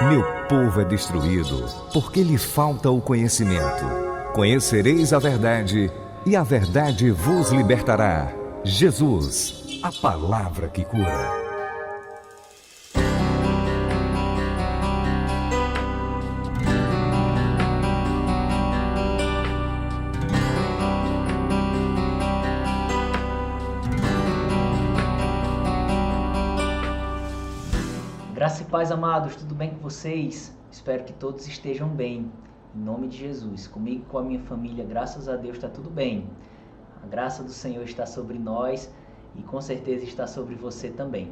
Meu povo é destruído, porque lhe falta o conhecimento. Conhecereis a verdade, e a verdade vos libertará. Jesus, a palavra que cura. Graça e paz, amados, tudo bem com vocês? Espero que todos estejam bem, em nome de Jesus. Comigo e com a minha família, graças a Deus, está tudo bem. A graça do Senhor está sobre nós e com certeza está sobre você também.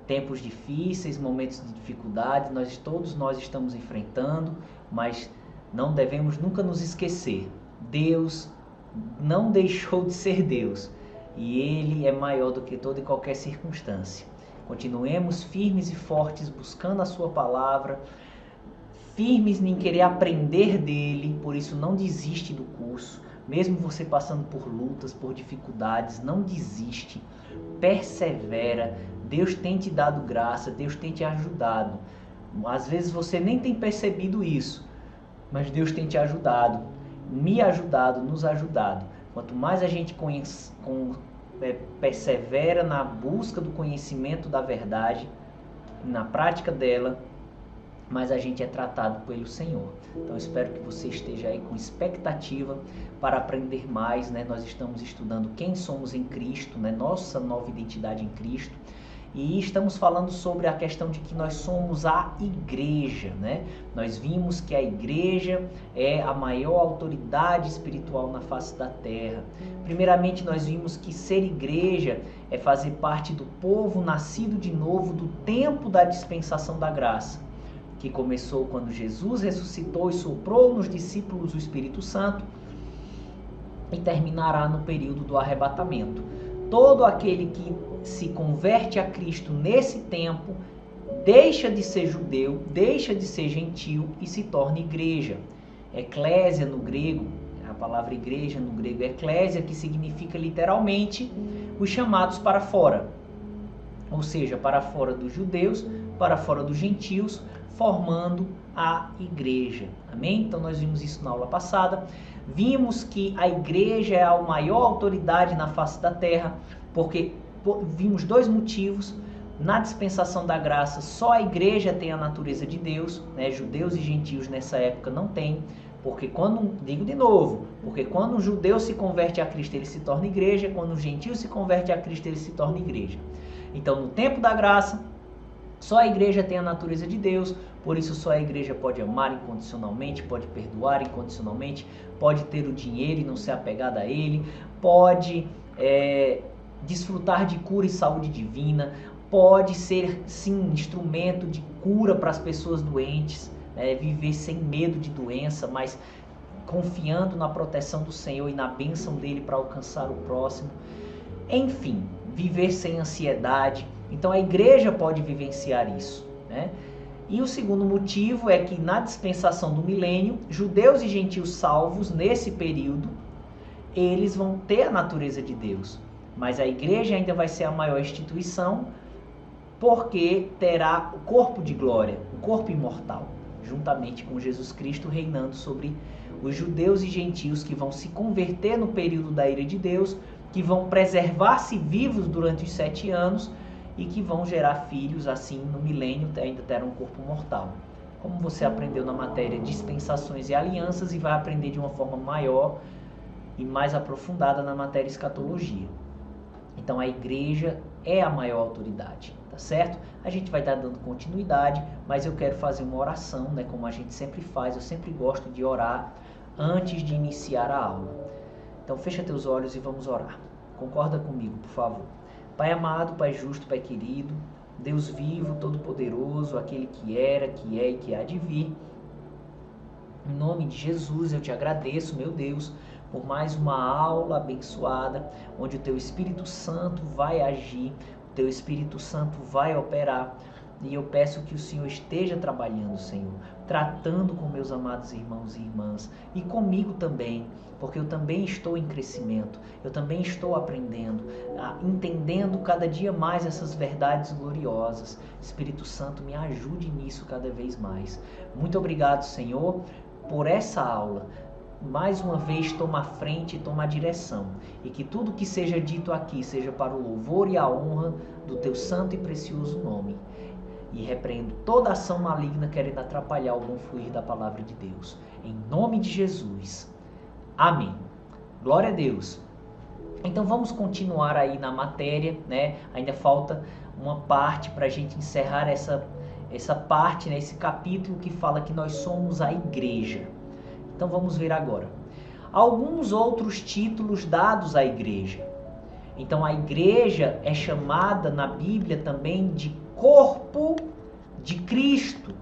Tempos difíceis, momentos de dificuldade, todos nós estamos enfrentando, mas não devemos nunca nos esquecer. Deus não deixou de ser Deus e Ele é maior do que toda e qualquer circunstância. Continuemos firmes e fortes buscando a sua palavra, firmes em querer aprender dele, por isso não desiste do curso. Mesmo você passando por lutas, por dificuldades, não desiste, persevera. Deus tem te dado graça, Deus tem te ajudado. Às vezes você nem tem percebido isso, mas Deus tem te ajudado, me ajudado, nos ajudado. Quanto mais a gente persevera na busca do conhecimento da verdade, na prática dela, mas a gente é tratado pelo Senhor. Então espero que você esteja aí com expectativa para aprender mais, Nós estamos estudando quem somos em Cristo, Nossa nova identidade em Cristo. E estamos falando sobre a questão de que nós somos a igreja, Nós vimos que a igreja é a maior autoridade espiritual na face da terra. Primeiramente, nós vimos que ser igreja é fazer parte do povo nascido de novo do tempo da dispensação da graça, que começou quando Jesus ressuscitou e soprou nos discípulos o Espírito Santo e terminará no período do arrebatamento. Todo aquele que se converte a Cristo nesse tempo deixa de ser judeu, deixa de ser gentil e se torna igreja. Eclésia no grego, a palavra igreja no grego é eclésia, que significa literalmente os chamados para fora. Ou seja, para fora dos judeus, para fora dos gentios, formando a igreja. Amém? Então nós vimos isso na aula passada. Vimos que a igreja é a maior autoridade na face da terra, porque vimos dois motivos. Na dispensação da graça, só a igreja tem a natureza de Deus, Judeus e gentios nessa época não têm, porque quando um judeu se converte a Cristo, ele se torna igreja, quando um gentio se converte a Cristo, ele se torna igreja. Então, no tempo da graça, só a igreja tem a natureza de Deus, por isso só a igreja pode amar incondicionalmente, pode perdoar incondicionalmente, pode ter o dinheiro e não ser apegada a ele, pode desfrutar de cura e saúde divina, pode ser, sim, instrumento de cura para as pessoas doentes, viver sem medo de doença, mas confiando na proteção do Senhor e na bênção dele para alcançar o próximo. Enfim, viver sem ansiedade. Então a igreja pode vivenciar isso, E o segundo motivo é que na dispensação do milênio, judeus e gentios salvos nesse período, eles vão ter a natureza de Deus. Mas a igreja ainda vai ser a maior instituição, porque terá o corpo de glória, o corpo imortal, juntamente com Jesus Cristo reinando sobre os judeus e gentios que vão se converter no período da ira de Deus, que vão preservar-se vivos durante os 7 anos e que vão gerar filhos, assim, no milênio ainda terão um corpo mortal. Como você aprendeu na matéria dispensações e alianças e vai aprender de uma forma maior e mais aprofundada na matéria escatologia. Então a igreja é a maior autoridade, tá certo? A gente vai estar dando continuidade, mas eu quero fazer uma oração, como a gente sempre faz, eu sempre gosto de orar antes de iniciar a aula. Então fecha teus olhos e vamos orar. Concorda comigo, por favor. Pai amado, Pai justo, Pai querido, Deus vivo, todo-poderoso, aquele que era, que é e que há de vir. Em nome de Jesus eu te agradeço, meu Deus, por mais uma aula abençoada, onde o Teu Espírito Santo vai agir, o Teu Espírito Santo vai operar, E eu peço que o Senhor esteja trabalhando, Senhor, tratando com meus amados irmãos e irmãs e comigo também, porque eu também estou em crescimento, eu também estou aprendendo, entendendo cada dia mais essas verdades gloriosas. Espírito Santo, me ajude nisso cada vez mais. Muito obrigado, Senhor, por essa aula. Mais uma vez, toma a frente e toma a direção. E que tudo que seja dito aqui seja para o louvor e a honra do teu santo e precioso nome. E repreendo toda ação maligna querendo atrapalhar o bom fluir da palavra de Deus. Em nome de Jesus. Amém. Glória a Deus. Então vamos continuar aí na matéria, né? Ainda falta uma parte para a gente encerrar essa parte, né? Esse capítulo que fala que nós somos a igreja. Então vamos ver agora. Alguns outros títulos dados à igreja. Então a igreja é chamada na Bíblia também de corpo de Cristo.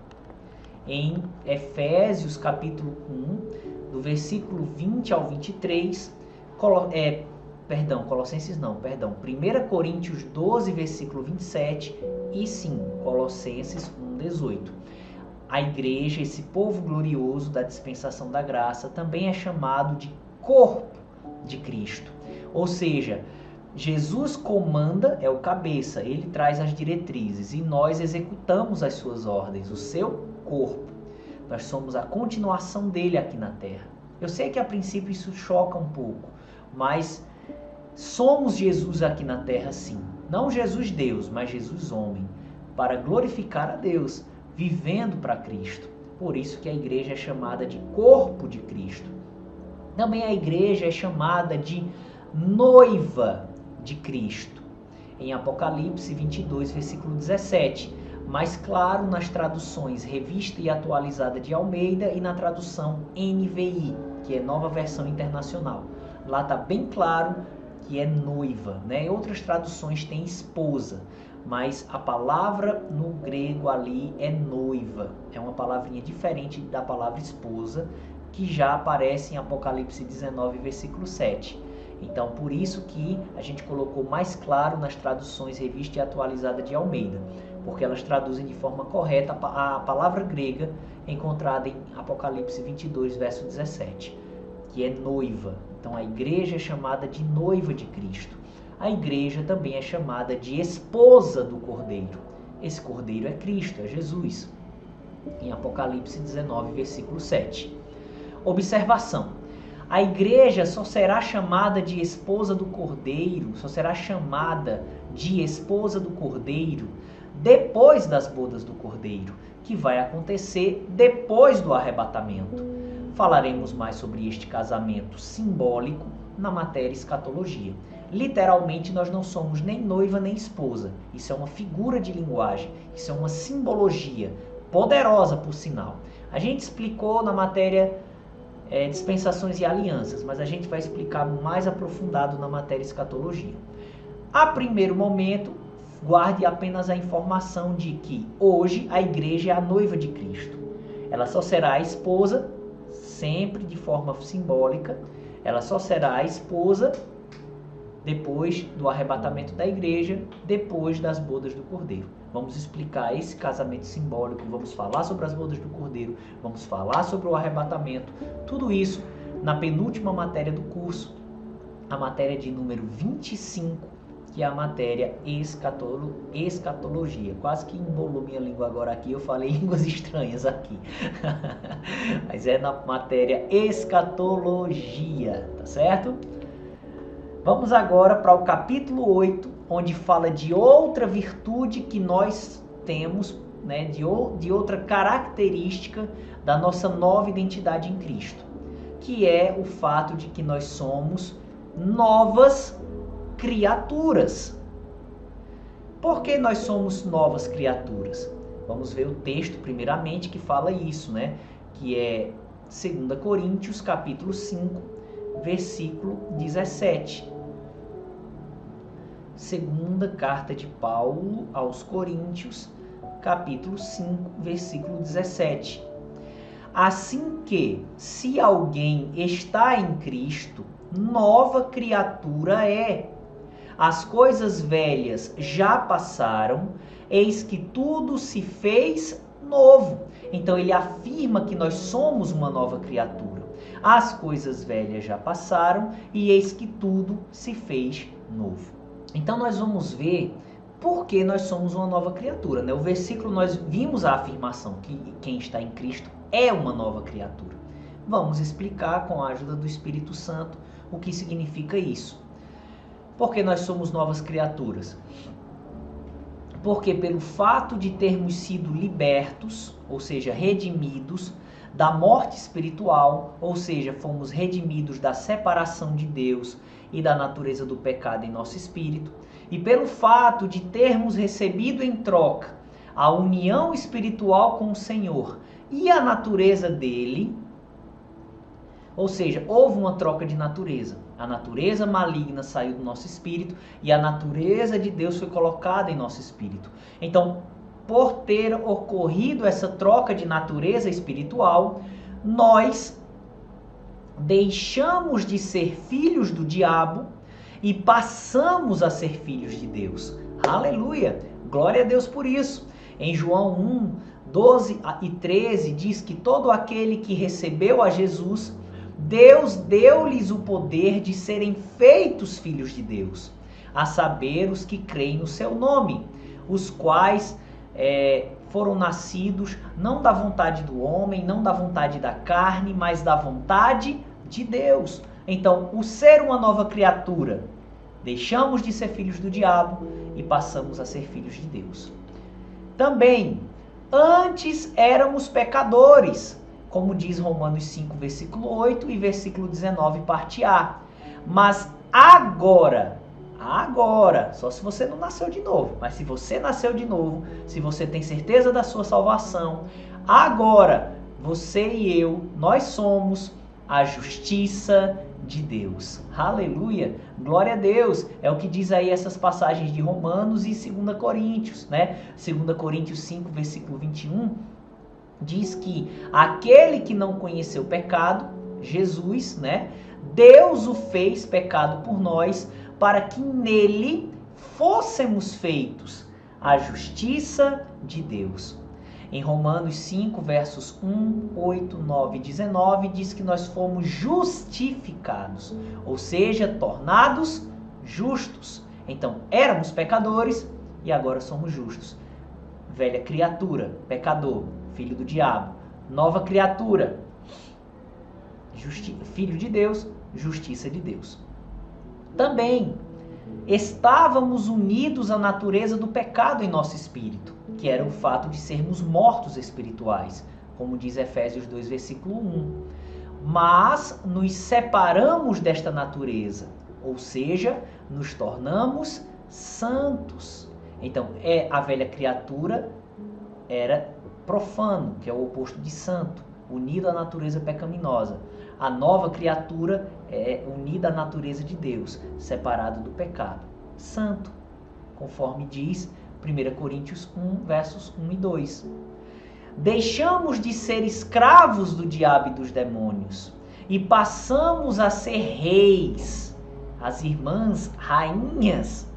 Em Efésios capítulo 1, do versículo 20 ao 23, Colossenses não, 1 Coríntios 12, versículo 27 e sim, Colossenses 1, 18. A igreja, esse povo glorioso da dispensação da graça, também é chamado de corpo de Cristo. Ou seja, Jesus comanda, é o cabeça, ele traz as diretrizes e nós executamos as suas ordens, o seu corpo. Nós somos a continuação dele aqui na terra. Eu sei que a princípio isso choca um pouco, mas somos Jesus aqui na terra sim. Não Jesus Deus, mas Jesus homem, para glorificar a Deus, vivendo para Cristo. Por isso que a igreja é chamada de corpo de Cristo. Também a igreja é chamada de noiva de Cristo, em Apocalipse 22, versículo 17, mais claro nas traduções Revista e Atualizada de Almeida e na tradução NVI, que é Nova Versão Internacional. Lá está bem claro que é noiva, né? Outras traduções têm esposa, mas a palavra no grego ali é noiva, é uma palavrinha diferente da palavra esposa, que já aparece em Apocalipse 19, versículo 7. Então, por isso que a gente colocou mais claro nas traduções Revista e Atualizada de Almeida, porque elas traduzem de forma correta a palavra grega encontrada em Apocalipse 22, verso 17, que é noiva. Então, a igreja é chamada de noiva de Cristo. A igreja também é chamada de esposa do Cordeiro. Esse Cordeiro é Cristo, é Jesus. Em Apocalipse 19, versículo 7. Observação. A igreja só será chamada de esposa do Cordeiro, só será chamada de esposa do Cordeiro depois das bodas do Cordeiro, que vai acontecer depois do arrebatamento. Falaremos mais sobre este casamento simbólico na matéria escatologia. Literalmente, nós não somos nem noiva nem esposa. Isso é uma figura de linguagem, isso é uma simbologia poderosa, por sinal. A gente explicou na matéria dispensações e alianças, mas a gente vai explicar mais aprofundado na matéria escatologia. A primeiro momento, guarde apenas a informação de que hoje a igreja é a noiva de Cristo. Ela só será a esposa, sempre de forma simbólica, ela só será a esposa depois do arrebatamento da igreja, depois das bodas do Cordeiro. Vamos explicar esse casamento simbólico, vamos falar sobre as bodas do Cordeiro, vamos falar sobre o arrebatamento, tudo isso na penúltima matéria do curso, a matéria de número 25, que é a matéria escatologia. Quase que embolou minha língua agora aqui, eu falei línguas estranhas aqui. Mas é na matéria escatologia, tá certo? Vamos agora para o capítulo 8, onde fala de outra virtude que nós temos, né, de outra característica da nossa nova identidade em Cristo, que é o fato de que nós somos novas criaturas. Por que nós somos novas criaturas? Vamos ver o texto primeiramente que fala isso, né? Que é 2 Coríntios, capítulo 5, versículo 17. Segunda carta de Paulo aos Coríntios, capítulo 5, versículo 17. Assim que, se alguém está em Cristo, nova criatura é. as coisas velhas já passaram, eis que tudo se fez novo. Então ele afirma que nós somos uma nova criatura. As coisas velhas já passaram e eis que tudo se fez novo. Então nós vamos ver por que nós somos uma nova criatura, né? O versículo nós vimos a afirmação que quem está em Cristo é uma nova criatura. Vamos explicar com a ajuda do Espírito Santo o que significa isso. Por que nós somos novas criaturas? Porque pelo fato de termos sido libertos, ou seja, redimidos da morte espiritual, ou seja, fomos redimidos da separação de Deus e da natureza do pecado em nosso espírito, e pelo fato de termos recebido em troca a união espiritual com o Senhor e a natureza dele, ou seja, houve uma troca de natureza. A natureza maligna saiu do nosso espírito e a natureza de Deus foi colocada em nosso espírito. Então, por ter ocorrido essa troca de natureza espiritual, nós deixamos de ser filhos do diabo e passamos a ser filhos de Deus. Aleluia! Glória a Deus por isso. Em João 1, 12 e 13 diz que todo aquele que recebeu a Jesus, Deus deu-lhes o poder de serem feitos filhos de Deus, a saber, os que creem no seu nome, os quais foram nascidos não da vontade do homem, não da vontade da carne, mas da vontade de Deus. Então, o ser uma nova criatura, deixamos de ser filhos do diabo e passamos a ser filhos de Deus. Também, antes éramos pecadores, como diz Romanos 5, versículo 8 e versículo 19, parte A. Mas agora, só se você não nasceu de novo, mas se você nasceu de novo, se você tem certeza da sua salvação, agora, você e eu, nós somos a justiça de Deus. Aleluia! Glória a Deus! É o que diz aí essas passagens de Romanos e 2 Coríntios, né? 2 Coríntios 5, versículo 21, diz que aquele que não conheceu o pecado, Jesus, né? Deus o fez pecado por nós, para que nele fôssemos feitos a justiça de Deus. Em Romanos 5, versos 1, 8, 9 e 19, diz que nós fomos justificados, ou seja, tornados justos. Então, éramos pecadores e agora somos justos. Velha criatura, pecador, filho do diabo. Nova criatura, filho de Deus, justiça de Deus. Também estávamos unidos à natureza do pecado em nosso espírito, que era o fato de sermos mortos espirituais, como diz Efésios 2, versículo 1. Mas nos separamos desta natureza, ou seja, nos tornamos santos. Então, a velha criatura era profano, que é o oposto de santo, unido à natureza pecaminosa. A nova criatura é unida à natureza de Deus, separado do pecado, santo, conforme diz 1 Coríntios 1, versos 1 e 2. Deixamos de ser escravos do diabo e dos demônios e passamos a ser reis, as irmãs, rainhas,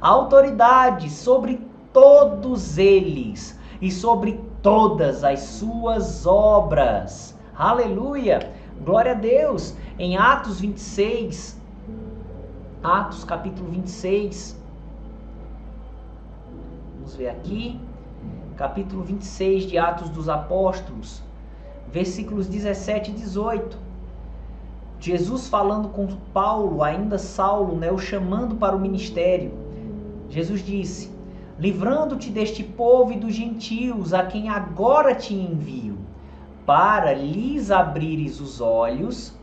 autoridades sobre todos eles e sobre todas as suas obras. Aleluia! Glória a Deus! Em Atos 26, Atos capítulo 26, vamos ver aqui, capítulo 26 de Atos dos Apóstolos, versículos 17 e 18. Jesus falando com Paulo, ainda Saulo, né, o chamando para o ministério. Jesus disse: livrando-te deste povo e dos gentios, a quem agora te envio, para lhes abrires os olhos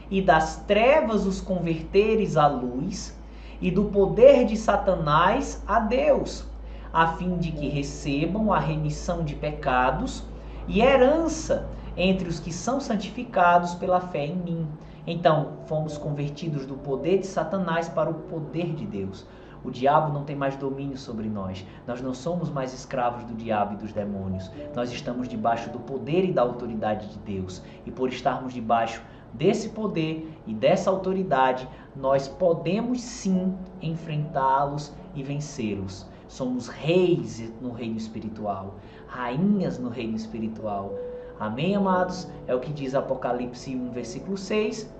e das trevas os converteres à luz e do poder de Satanás a Deus, a fim de que recebam a remissão de pecados e herança entre os que são santificados pela fé em mim. Então, fomos convertidos do poder de Satanás para o poder de Deus. O diabo não tem mais domínio sobre nós. Nós não somos mais escravos do diabo e dos demônios. Nós estamos debaixo do poder e da autoridade de Deus. E por estarmos debaixo desse poder e dessa autoridade, nós podemos sim enfrentá-los e vencê-los. Somos reis no reino espiritual, rainhas no reino espiritual. Amém, amados? É o que diz Apocalipse 1, versículo 6,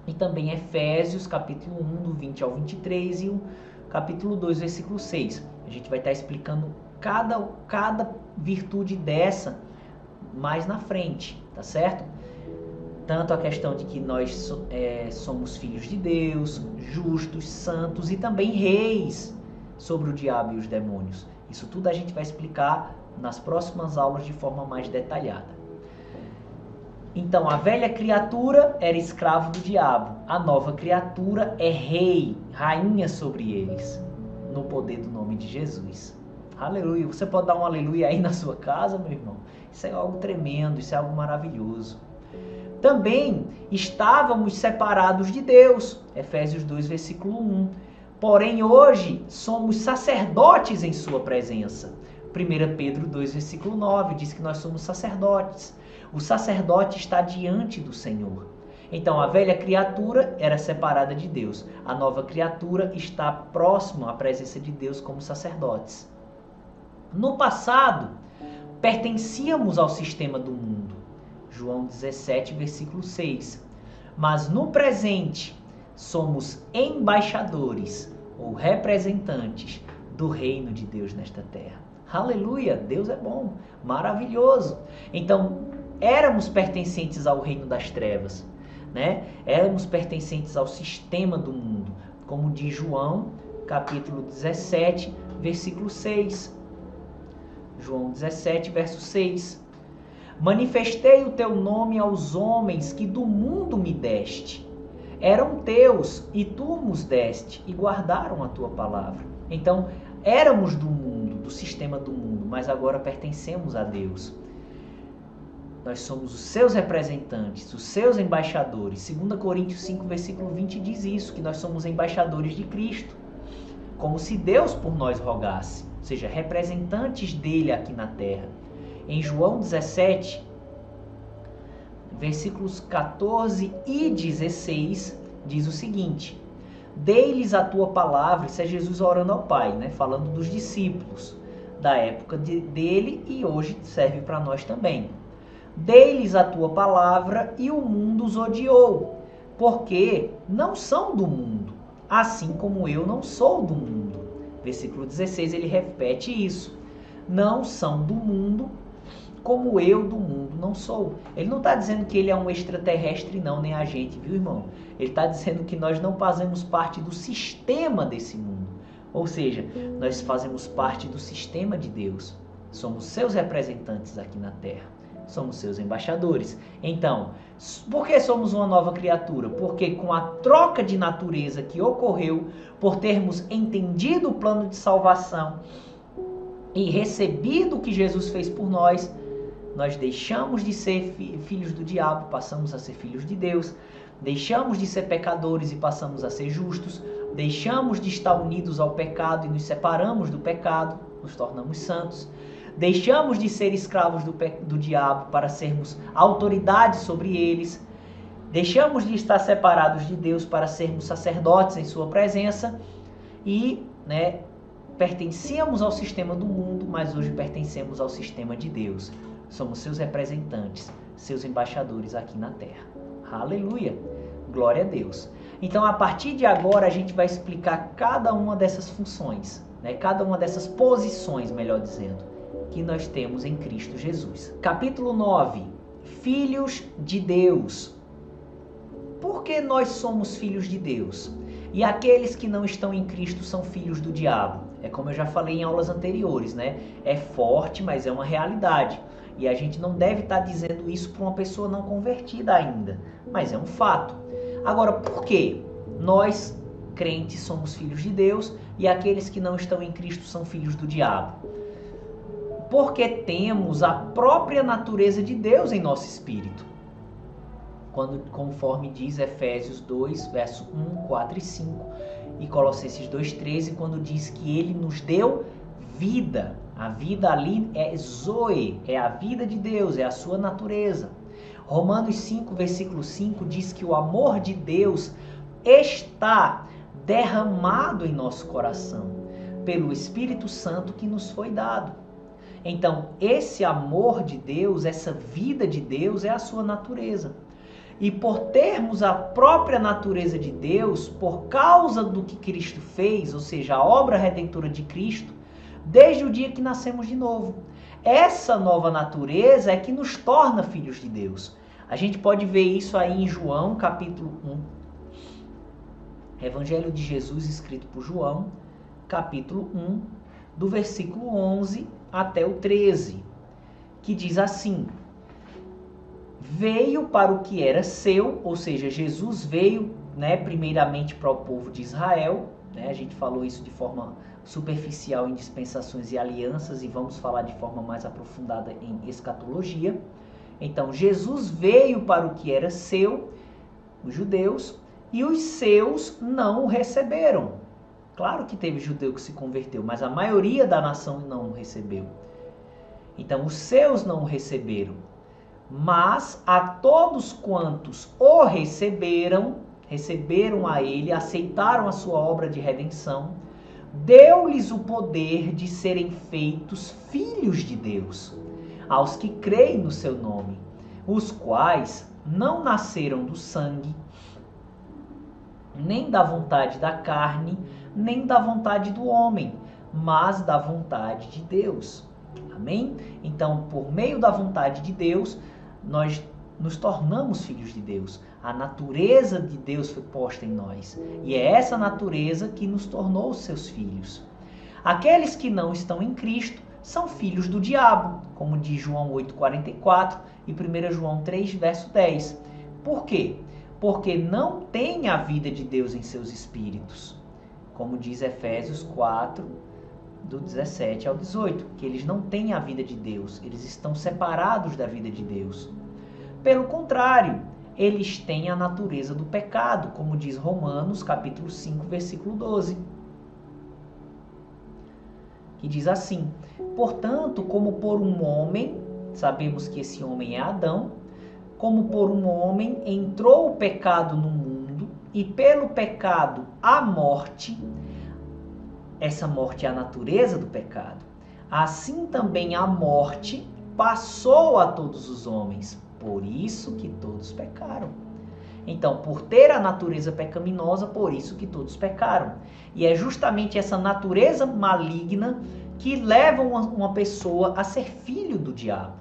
e também Efésios, capítulo 1, do 20 ao 23, e o capítulo 2, versículo 6. A gente vai estar explicando cada virtude dessa mais na frente, tá certo? Tanto a questão de que nós somos filhos de Deus, justos, santos e também reis sobre o diabo e os demônios. Isso tudo a gente vai explicar nas próximas aulas de forma mais detalhada. Então, a velha criatura era escravo do diabo. A nova criatura é rei, rainha sobre eles, no poder do nome de Jesus. Aleluia. Você pode dar um aleluia aí na sua casa, meu irmão? Isso é algo tremendo, isso é algo maravilhoso. Também estávamos separados de Deus. Efésios 2, versículo 1. Porém, hoje somos sacerdotes em sua presença. 1 Pedro 2, versículo 9 diz que nós somos sacerdotes. O sacerdote está diante do Senhor. Então, a velha criatura era separada de Deus. A nova criatura está próxima à presença de Deus como sacerdotes. No passado, pertencíamos ao sistema do mundo. João 17, versículo 6. Mas no presente, somos embaixadores ou representantes do reino de Deus nesta terra. Aleluia! Deus é bom, maravilhoso. Então, éramos pertencentes ao reino das trevas, né? Éramos pertencentes ao sistema do mundo, como diz João, capítulo 17, versículo 6. João 17, verso 6. Manifestei o teu nome aos homens que do mundo me deste. Eram teus e tu nos deste e guardaram a tua palavra. Então, éramos do mundo, do sistema do mundo, mas agora pertencemos a Deus. Nós somos os seus representantes, os seus embaixadores. 2 Coríntios 5, versículo 20 diz isso, que nós somos embaixadores de Cristo, como se Deus por nós rogasse, ou seja, representantes dele aqui na terra. Em João 17, versículos 14 e 16, diz o seguinte: dei-lhes a tua palavra, isso é Jesus orando ao Pai, né? Falando dos discípulos da época dele e hoje serve para nós também. Dei-lhes a tua palavra e o mundo os odiou, porque não são do mundo, assim como eu não sou do mundo. Versículo 16, ele repete isso. Não são do mundo, como eu do mundo não sou. Ele não está dizendo que ele é um extraterrestre não, nem a gente, viu, irmão? Ele está dizendo que nós não fazemos parte do sistema desse mundo. Ou seja, nós fazemos parte do sistema de Deus. Somos seus representantes aqui na Terra. Somos seus embaixadores. Então, por que somos uma nova criatura? Porque com a troca de natureza que ocorreu, por termos entendido o plano de salvação e recebido o que Jesus fez por nós, nós deixamos de ser filhos do diabo, passamos a ser filhos de Deus. Deixamos de ser pecadores e passamos a ser justos. Deixamos de estar unidos ao pecado e nos separamos do pecado, nos tornamos santos. Deixamos de ser escravos do diabo para sermos autoridades sobre eles. Deixamos de estar separados de Deus para sermos sacerdotes em sua presença. E pertencíamos ao sistema do mundo, mas hoje pertencemos ao sistema de Deus. Somos seus representantes, seus embaixadores aqui na terra. Aleluia! Glória a Deus! Então, a partir de agora, a gente vai explicar cada uma dessas funções, cada uma dessas posições, melhor dizendo, que nós temos em Cristo Jesus. Capítulo 9. Filhos de Deus. Por que nós somos filhos de Deus? E aqueles que não estão em Cristo são filhos do diabo. É como eu já falei em aulas anteriores, É forte, mas é uma realidade. E a gente não deve estar dizendo isso para uma pessoa não convertida ainda, mas é um fato. Agora, por que nós, crentes, somos filhos de Deus e aqueles que não estão em Cristo são filhos do diabo? Porque temos a própria natureza de Deus em nosso espírito. Conforme diz Efésios 2, verso 1, 4 e 5 e Colossenses 2,13, quando diz que ele nos deu vida. A vida ali é Zoe, é a vida de Deus, é a sua natureza. Romanos 5, versículo 5 diz que o amor de Deus está derramado em nosso coração pelo Espírito Santo que nos foi dado. Então, esse amor de Deus, essa vida de Deus é a sua natureza. E por termos a própria natureza de Deus, por causa do que Cristo fez, ou seja, a obra redentora de Cristo, desde o dia que nascemos de novo. Essa nova natureza é que nos torna filhos de Deus. A gente pode ver isso aí em João, capítulo 1. Evangelho de Jesus escrito por João, capítulo 1, do versículo 11 até o 13, que diz assim: veio para o que era seu, ou seja, Jesus veio, primeiramente para o povo de Israel, a gente falou isso de forma superficial em dispensações e alianças e vamos falar de forma mais aprofundada em escatologia. Então, Jesus veio para o que era seu, os judeus, e os seus não o receberam. Claro que teve judeu que se converteu, mas a maioria da nação não o recebeu. Então, os seus não o receberam. Mas a todos quantos o receberam a ele, aceitaram a sua obra de redenção, deu-lhes o poder de serem feitos filhos de Deus, aos que creem no seu nome, os quais não nasceram do sangue, nem da vontade da carne, nem da vontade do homem, mas da vontade de Deus. Amém? Então, por meio da vontade de Deus, nós nos tornamos filhos de Deus. A natureza de Deus foi posta em nós. E é essa natureza que nos tornou seus filhos. Aqueles que não estão em Cristo são filhos do diabo, como diz João 8,44 e 1 João 3, verso 10. Por quê? Porque não tem a vida de Deus em seus espíritos. Como diz Efésios 4, do 17 ao 18, que eles não têm a vida de Deus, eles estão separados da vida de Deus. Pelo contrário, eles têm a natureza do pecado, como diz Romanos, capítulo 5, versículo 12. Que diz assim: portanto, como por um homem, sabemos que esse homem é Adão, como por um homem entrou o pecado no mundo, e pelo pecado a morte, essa morte é a natureza do pecado, assim também a morte passou a todos os homens, por isso que todos pecaram. Então, por ter a natureza pecaminosa, por isso que todos pecaram. E é justamente essa natureza maligna que leva uma pessoa a ser filho do diabo.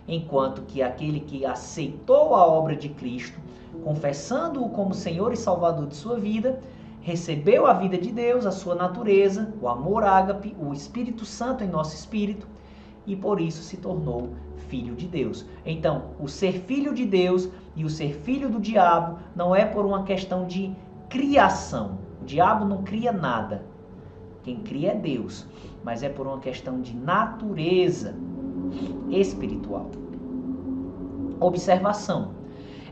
Enquanto que aquele que aceitou a obra de Cristo, confessando-o como Senhor e Salvador de sua vida, recebeu a vida de Deus, a sua natureza, o amor ágape, o Espírito Santo em nosso espírito, e por isso se tornou filho de Deus. Então, o ser filho de Deus e o ser filho do diabo não é por uma questão de criação. O diabo não cria nada. Quem cria é Deus. Mas é por uma questão de natureza espiritual. Observação.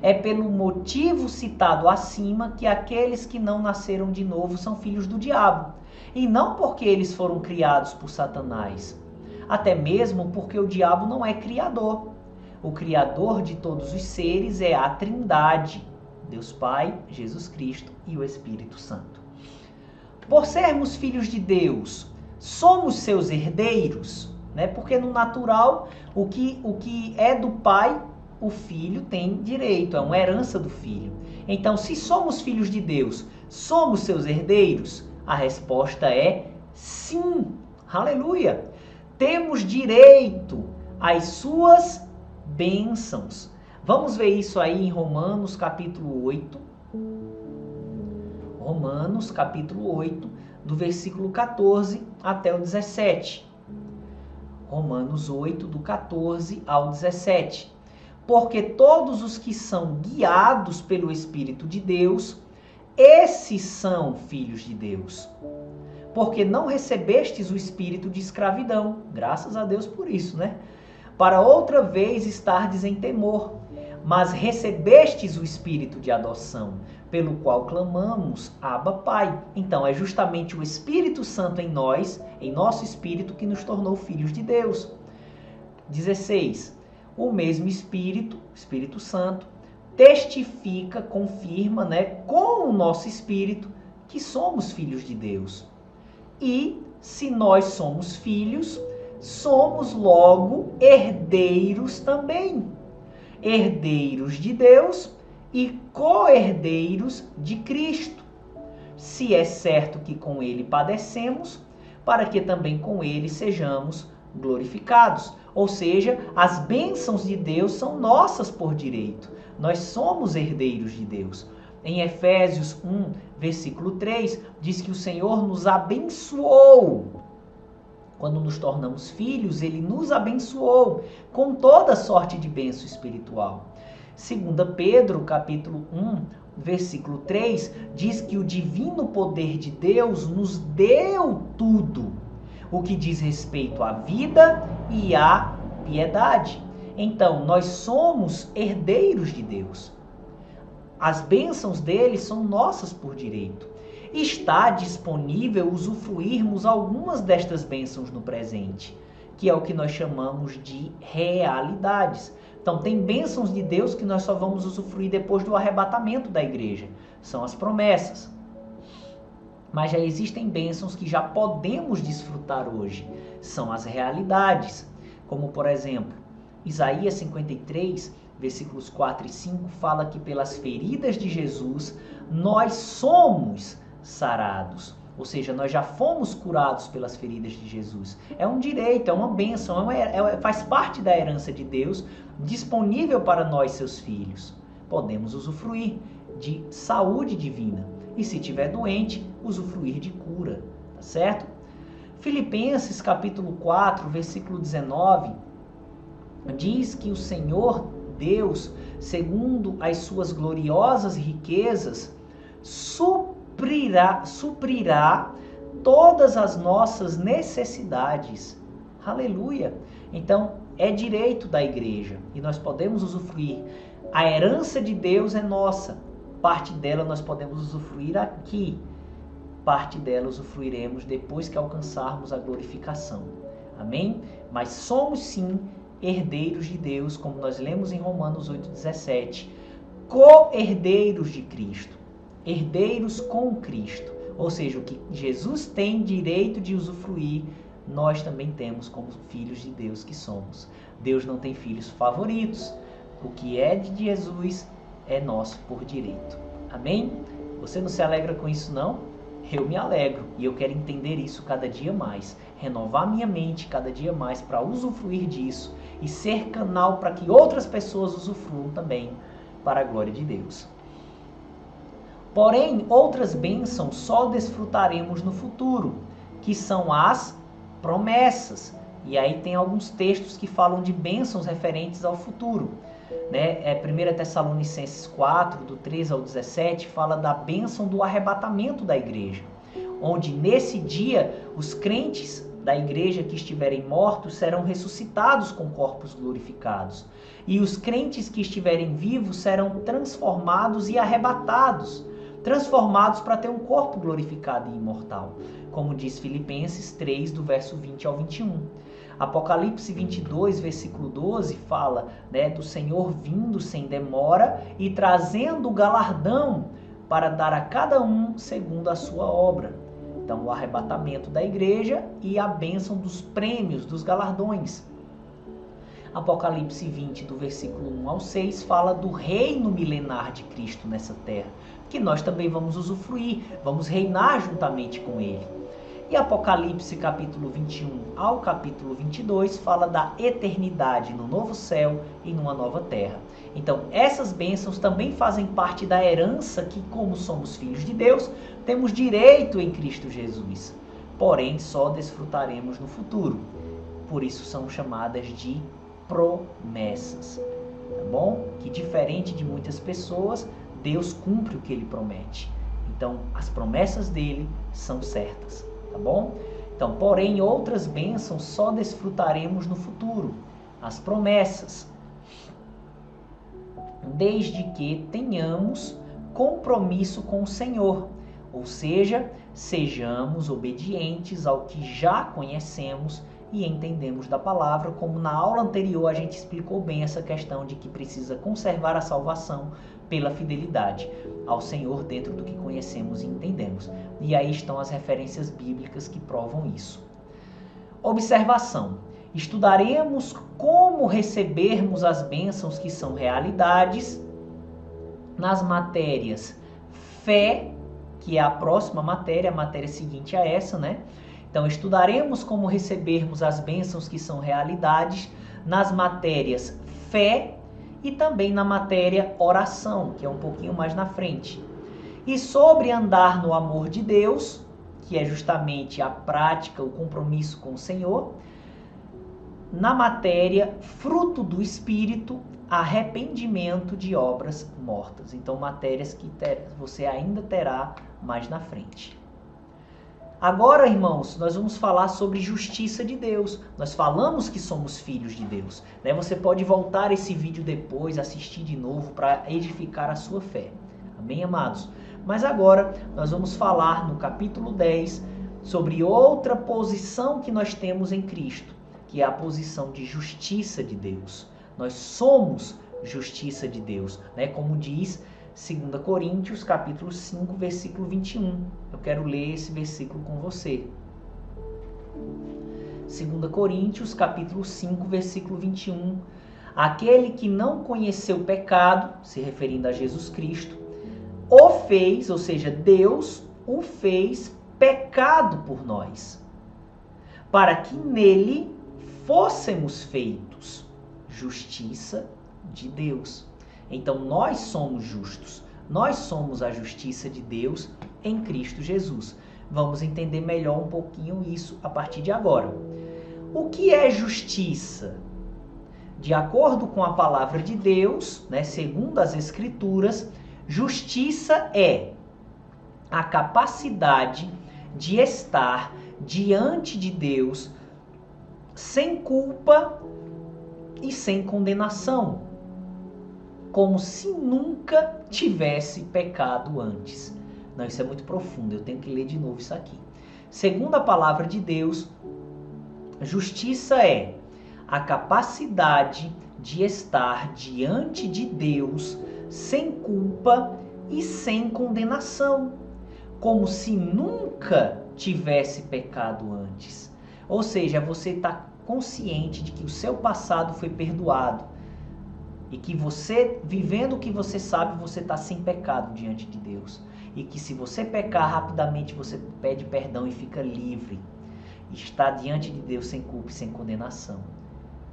É pelo motivo citado acima que aqueles que não nasceram de novo são filhos do diabo. E não porque eles foram criados por Satanás. Até mesmo porque o diabo não é criador. O criador de todos os seres é a Trindade, Deus Pai, Jesus Cristo e o Espírito Santo. Por sermos filhos de Deus, somos seus herdeiros, porque no natural, o que é do Pai, o Filho tem direito, é uma herança do Filho. Então, se somos filhos de Deus, somos seus herdeiros? A resposta é sim. Aleluia! Temos direito às suas bênçãos. Vamos ver isso aí em Romanos capítulo 8. Romanos capítulo 8, do versículo 14 até o 17. Romanos 8, do 14 ao 17. Porque todos os que são guiados pelo Espírito de Deus, esses são filhos de Deus. Porque não recebestes o espírito de escravidão, graças a Deus por isso, para outra vez estardes em temor, mas recebestes o espírito de adoção, pelo qual clamamos, Abba, Pai. Então é justamente o Espírito Santo em nós, em nosso espírito, que nos tornou filhos de Deus. 16. o mesmo Espírito, Espírito Santo, testifica, confirma, com o nosso espírito que somos filhos de Deus. E se nós somos filhos, somos logo herdeiros também. Herdeiros de Deus e co-herdeiros de Cristo. Se é certo que com ele padecemos, para que também com ele sejamos glorificados. Ou seja, as bênçãos de Deus são nossas por direito. Nós somos herdeiros de Deus. Em Efésios 1, versículo 3, diz que o Senhor nos abençoou. Quando nos tornamos filhos, ele nos abençoou com toda sorte de bênção espiritual. 2 Pedro, capítulo 1, versículo 3, diz que o divino poder de Deus nos deu tudo, o que diz respeito à vida e à piedade. Então, nós somos herdeiros de Deus. As bênçãos dele são nossas por direito. Está disponível usufruirmos algumas destas bênçãos no presente, que é o que nós chamamos de realidades. Então, tem bênçãos de Deus que nós só vamos usufruir depois do arrebatamento da igreja. São as promessas. Mas já existem bênçãos que já podemos desfrutar hoje. São as realidades. Como, por exemplo, Isaías 53, versículos 4 e 5, fala que pelas feridas de Jesus nós somos sarados. Ou seja, nós já fomos curados pelas feridas de Jesus. É um direito, é uma bênção, faz parte da herança de Deus, disponível para nós, seus filhos. Podemos usufruir de saúde divina. E se estiver doente, usufruir de cura. Tá certo? Filipenses capítulo 4, versículo 19, diz que o Senhor Deus, segundo as suas gloriosas riquezas, suprirá todas as nossas necessidades. Aleluia! Então, é direito da igreja e nós podemos usufruir. A herança de Deus é nossa. Parte dela nós podemos usufruir aqui. Parte dela usufruiremos depois que alcançarmos a glorificação. Amém? Mas somos sim herdeiros de Deus, como nós lemos em Romanos 8,17. Co-herdeiros de Cristo. Herdeiros com Cristo. Ou seja, o que Jesus tem direito de usufruir, nós também temos como filhos de Deus que somos. Deus não tem filhos favoritos. O que é de Jesus é nosso por direito. Amém? Você não se alegra com isso, não? Eu me alegro e eu quero entender isso cada dia mais. Renovar minha mente cada dia mais para usufruir disso e ser canal para que outras pessoas usufruam também para a glória de Deus. Porém, outras bênçãos só desfrutaremos no futuro, que são as promessas. E aí tem alguns textos que falam de bênçãos referentes ao futuro. 1 Tessalonicenses 4, do 13 ao 17, fala da bênção do arrebatamento da igreja, onde nesse dia os crentes da igreja que estiverem mortos serão ressuscitados com corpos glorificados, e os crentes que estiverem vivos serão transformados e arrebatados, transformados para ter um corpo glorificado e imortal, como diz Filipenses 3, do verso 20 ao 21. Apocalipse 22, versículo 12, fala do Senhor vindo sem demora e trazendo o galardão para dar a cada um segundo a sua obra. Então, o arrebatamento da igreja e a bênção dos prêmios, dos galardões. Apocalipse 20, do versículo 1 ao 6, fala do reino milenar de Cristo nessa terra, que nós também vamos usufruir, vamos reinar juntamente com ele. E Apocalipse capítulo 21 ao capítulo 22 fala da eternidade no novo céu e numa nova terra. Então, essas bênçãos também fazem parte da herança que, como somos filhos de Deus, temos direito em Cristo Jesus. Porém, só desfrutaremos no futuro. Por isso são chamadas de promessas. Tá bom? Que diferente de muitas pessoas, Deus cumpre o que ele promete. Então, as promessas dele são certas. Tá bom? Então, porém, outras bênçãos só desfrutaremos no futuro. As promessas. Desde que tenhamos compromisso com o Senhor. Ou seja, sejamos obedientes ao que já conhecemos e entendemos da palavra, como na aula anterior a gente explicou bem essa questão de que precisa conservar a salvação pela fidelidade ao Senhor dentro do que conhecemos e entendemos. E aí estão as referências bíblicas que provam isso. Observação. Estudaremos como recebermos as bênçãos que são realidades nas matérias fé, que é a próxima matéria, a matéria seguinte a essa, né? Então, estudaremos como recebermos as bênçãos que são realidades nas matérias fé e também na matéria oração, que é um pouquinho mais na frente. E sobre andar no amor de Deus, que é justamente a prática, o compromisso com o Senhor, na matéria fruto do Espírito, arrependimento de obras mortas. Então, matérias que você ainda terá mais na frente. Agora, irmãos, nós vamos falar sobre justiça de Deus. Nós falamos que somos filhos de Deus, né? Você pode voltar esse vídeo depois, assistir de novo para edificar a sua fé. Amém, amados? Mas agora nós vamos falar no capítulo 10 sobre outra posição que nós temos em Cristo, que é a posição de justiça de Deus. Nós somos justiça de Deus, né? Como diz 2 Coríntios, capítulo 5, versículo 21. Eu quero ler esse versículo com você. 2 Coríntios, capítulo 5, versículo 21. Aquele que não conheceu pecado, se referindo a Jesus Cristo, o fez, ou seja, Deus o fez pecado por nós, para que nele fôssemos feitos justiça de Deus. Então nós somos justos, nós somos a justiça de Deus em Cristo Jesus. Vamos entender melhor um pouquinho isso a partir de agora. O que é justiça? De acordo com a palavra de Deus, né, segundo as Escrituras, justiça é a capacidade de estar diante de Deus sem culpa e sem condenação, como se nunca tivesse pecado antes. Não, isso é muito profundo, eu tenho que ler de novo isso aqui. Segundo a palavra de Deus, justiça é a capacidade de estar diante de Deus sem culpa e sem condenação, como se nunca tivesse pecado antes. Ou seja, você está consciente de que o seu passado foi perdoado e que você, vivendo o que você sabe, você está sem pecado diante de Deus. E que se você pecar rapidamente, você pede perdão e fica livre. Está diante de Deus sem culpa e sem condenação.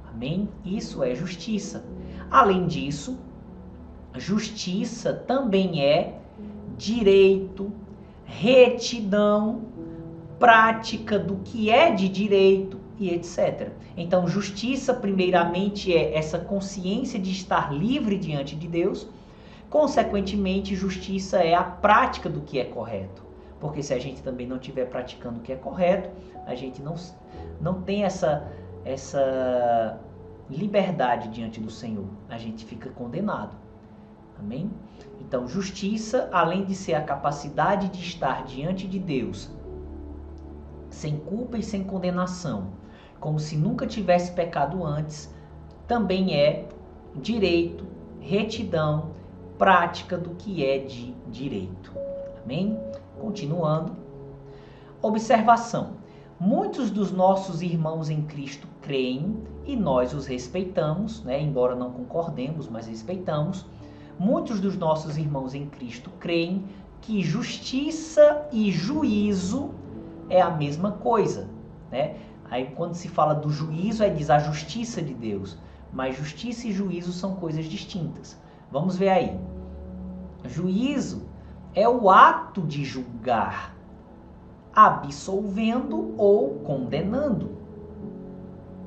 Amém? Isso é justiça. Além disso, justiça também é direito, retidão, prática do que é de direito e etc. Então, justiça, primeiramente, é essa consciência de estar livre diante de Deus. Consequentemente, justiça é a prática do que é correto. Porque se a gente também não estiver praticando o que é correto, a gente não tem essa liberdade diante do Senhor. A gente fica condenado. Amém? Então, justiça, além de ser a capacidade de estar diante de Deus, sem culpa e sem condenação, como se nunca tivesse pecado antes, também é direito, retidão, prática do que é de direito. Amém? Continuando. Observação. Muitos dos nossos irmãos em Cristo creem e nós os respeitamos, né? Embora não concordemos, mas respeitamos. Muitos dos nossos irmãos em Cristo creem que justiça e juízo é a mesma coisa, né? Aí quando se fala do juízo, diz a justiça de Deus, mas justiça e juízo são coisas distintas. Vamos ver aí. Juízo é o ato de julgar, absolvendo ou condenando.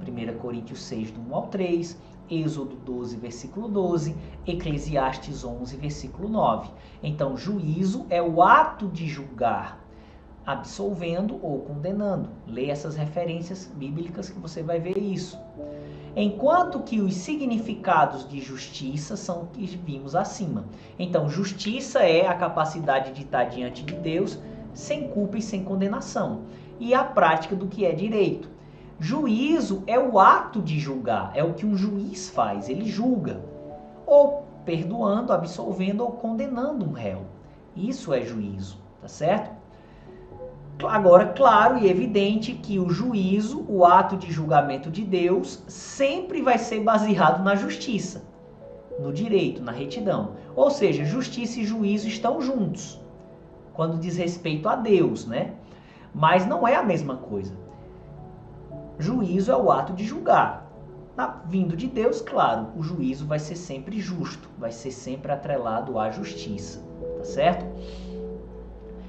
1 Coríntios 6, do 1 ao 3, Êxodo 12, versículo 12, Eclesiastes 11, versículo 9. Então, juízo é o ato de julgar, absolvendo ou condenando. Leia essas referências bíblicas que você vai ver isso. Enquanto que os significados de justiça são os que vimos acima. Então, justiça é a capacidade de estar diante de Deus sem culpa e sem condenação. E a prática do que é direito. Juízo é o ato de julgar, é o que um juiz faz, ele julga, ou perdoando, absolvendo ou condenando um réu. Isso é juízo, tá certo? Agora, claro e evidente que o juízo, o ato de julgamento de Deus, sempre vai ser baseado na justiça, no direito, na retidão. Ou seja, justiça e juízo estão juntos, quando diz respeito a Deus, né? Mas não é a mesma coisa. Juízo é o ato de julgar. Vindo de Deus, claro, o juízo vai ser sempre justo, vai ser sempre atrelado à justiça, tá certo?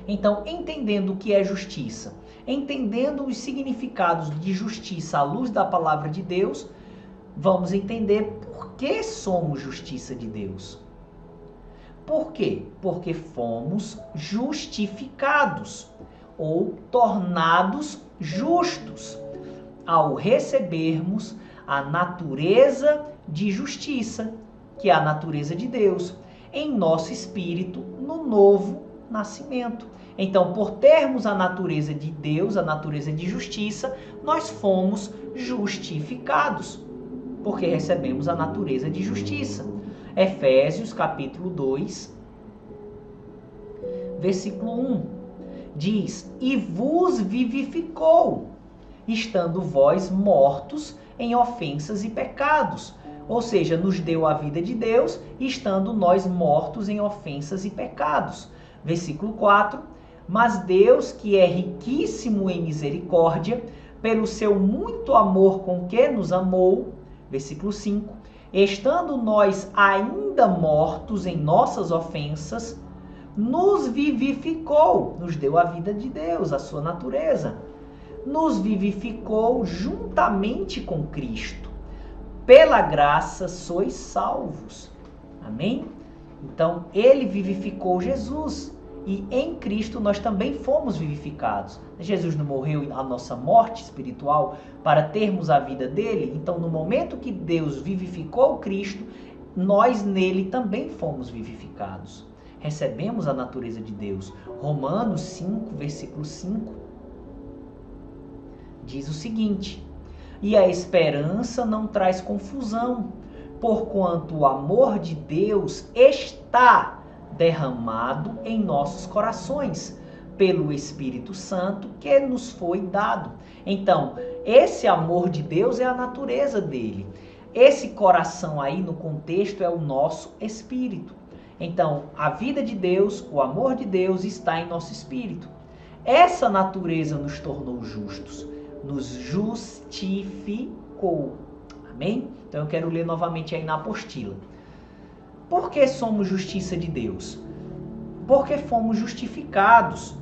Então, entendendo o que é justiça, entendendo os significados de justiça à luz da palavra de Deus, vamos entender por que somos justiça de Deus. Por quê? Porque fomos justificados ou tornados justos ao recebermos a natureza de justiça, que é a natureza de Deus, em nosso espírito no novo nascimento. Então, por termos a natureza de Deus, a natureza de justiça, nós fomos justificados, porque recebemos a natureza de justiça. Efésios capítulo 2, versículo 1, diz: e vos vivificou, estando vós mortos em ofensas e pecados. Ou seja, nos deu a vida de Deus, estando nós mortos em ofensas e pecados. Versículo 4, mas Deus, que é riquíssimo em misericórdia, pelo seu muito amor com que nos amou, versículo 5, estando nós ainda mortos em nossas ofensas, nos vivificou, nos deu a vida de Deus, a sua natureza, nos vivificou juntamente com Cristo. Pela graça sois salvos. Amém? Então, ele vivificou Jesus e em Cristo nós também fomos vivificados. Jesus não morreu a nossa morte espiritual para termos a vida dele? Então, no momento que Deus vivificou Cristo, nós nele também fomos vivificados. Recebemos a natureza de Deus. Romanos 5, versículo 5, diz o seguinte: e a esperança não traz confusão, porquanto o amor de Deus está derramado em nossos corações, pelo Espírito Santo que nos foi dado. Então, esse amor de Deus é a natureza dele. Esse coração aí no contexto é o nosso espírito. Então, a vida de Deus, o amor de Deus está em nosso espírito. Essa natureza nos tornou justos, nos justificou. Amém? Então eu quero ler novamente aí na apostila. Por que somos justiça de Deus? Porque fomos justificados,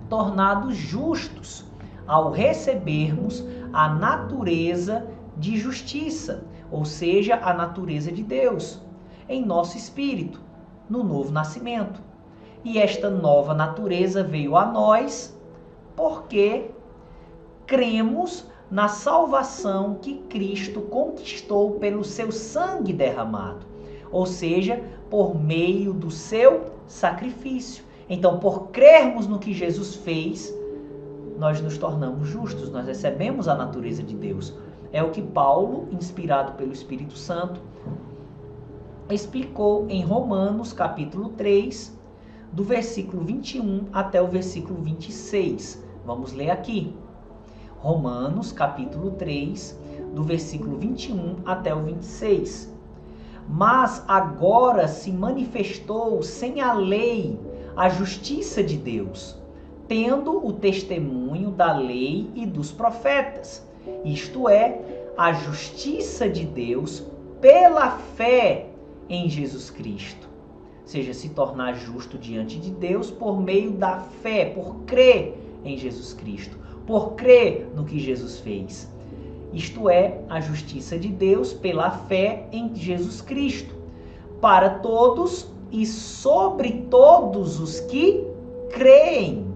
tornados justos, ao recebermos a natureza de justiça, ou seja, a natureza de Deus, em nosso espírito, no novo nascimento. E esta nova natureza veio a nós porque cremos na salvação que Cristo conquistou pelo seu sangue derramado, ou seja, por meio do seu sacrifício. Então, por crermos no que Jesus fez, nós nos tornamos justos, nós recebemos a natureza de Deus. É o que Paulo, inspirado pelo Espírito Santo, explicou em Romanos capítulo 3, do versículo 21 até o versículo 26. Vamos ler aqui. Romanos capítulo 3, do versículo 21 até o 26. Mas agora se manifestou sem a lei a justiça de Deus, tendo o testemunho da lei e dos profetas, isto é, a justiça de Deus pela fé em Jesus Cristo. Ou seja, se tornar justo diante de Deus por meio da fé, por crer em Jesus Cristo, por crer no que Jesus fez. Isto é, a justiça de Deus pela fé em Jesus Cristo, para todos e sobre todos os que creem,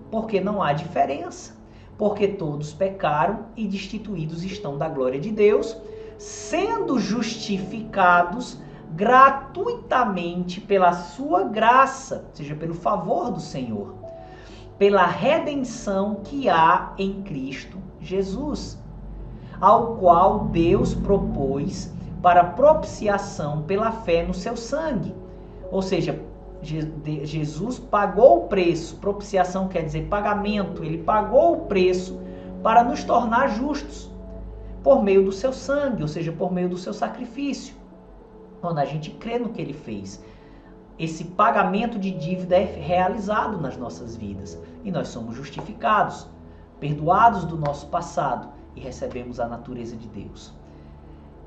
porque não há diferença, porque todos pecaram e destituídos estão da glória de Deus, sendo justificados gratuitamente pela sua graça, ou seja, pelo favor do Senhor, pela redenção que há em Cristo Jesus, ao qual Deus propôs para propiciação pela fé no seu sangue. Ou seja, Jesus pagou o preço. Propiciação quer dizer pagamento. Ele pagou o preço para nos tornar justos por meio do seu sangue, ou seja, por meio do seu sacrifício. Quando a gente crê no que ele fez, esse pagamento de dívida é realizado nas nossas vidas e nós somos justificados, perdoados do nosso passado e recebemos a natureza de Deus.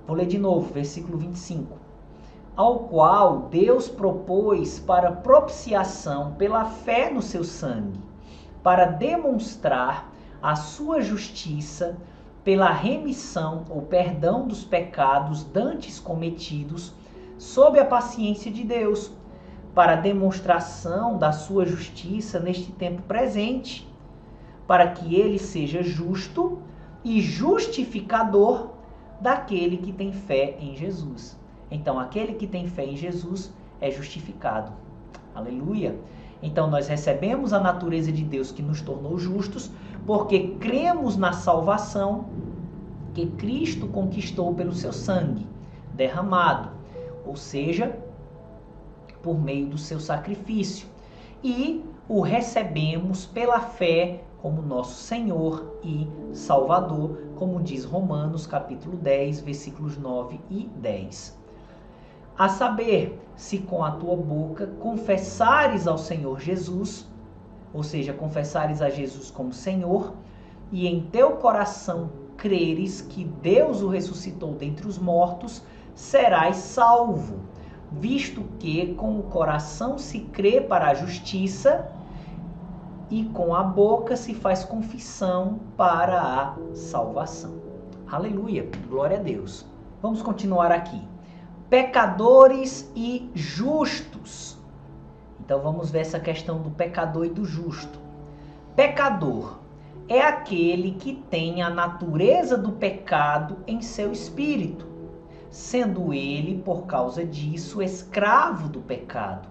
Vou ler de novo, versículo 25. Ao qual Deus propôs para propiciação pela fé no seu sangue, para demonstrar a sua justiça pela remissão ou perdão dos pecados dantes cometidos sob a paciência de Deus, para demonstração da sua justiça neste tempo presente, para que ele seja justo e justificador daquele que tem fé em Jesus. Então, aquele que tem fé em Jesus é justificado. Aleluia! Então, nós recebemos a natureza de Deus que nos tornou justos, porque cremos na salvação que Cristo conquistou pelo seu sangue derramado, ou seja, por meio do seu sacrifício. E o recebemos pela fé como nosso Senhor e Salvador, como diz Romanos capítulo 10, versículos 9 e 10. A saber, se com a tua boca confessares ao Senhor Jesus, ou seja, confessares a Jesus como Senhor, e em teu coração creres que Deus o ressuscitou dentre os mortos, serás salvo, visto que com o coração se crê para a justiça e com a boca se faz confissão para a salvação. Aleluia, glória a Deus. Vamos continuar aqui. Pecadores e justos. Então vamos ver essa questão do pecador e do justo. Pecador é aquele que tem a natureza do pecado em seu espírito, sendo ele, por causa disso, escravo do pecado.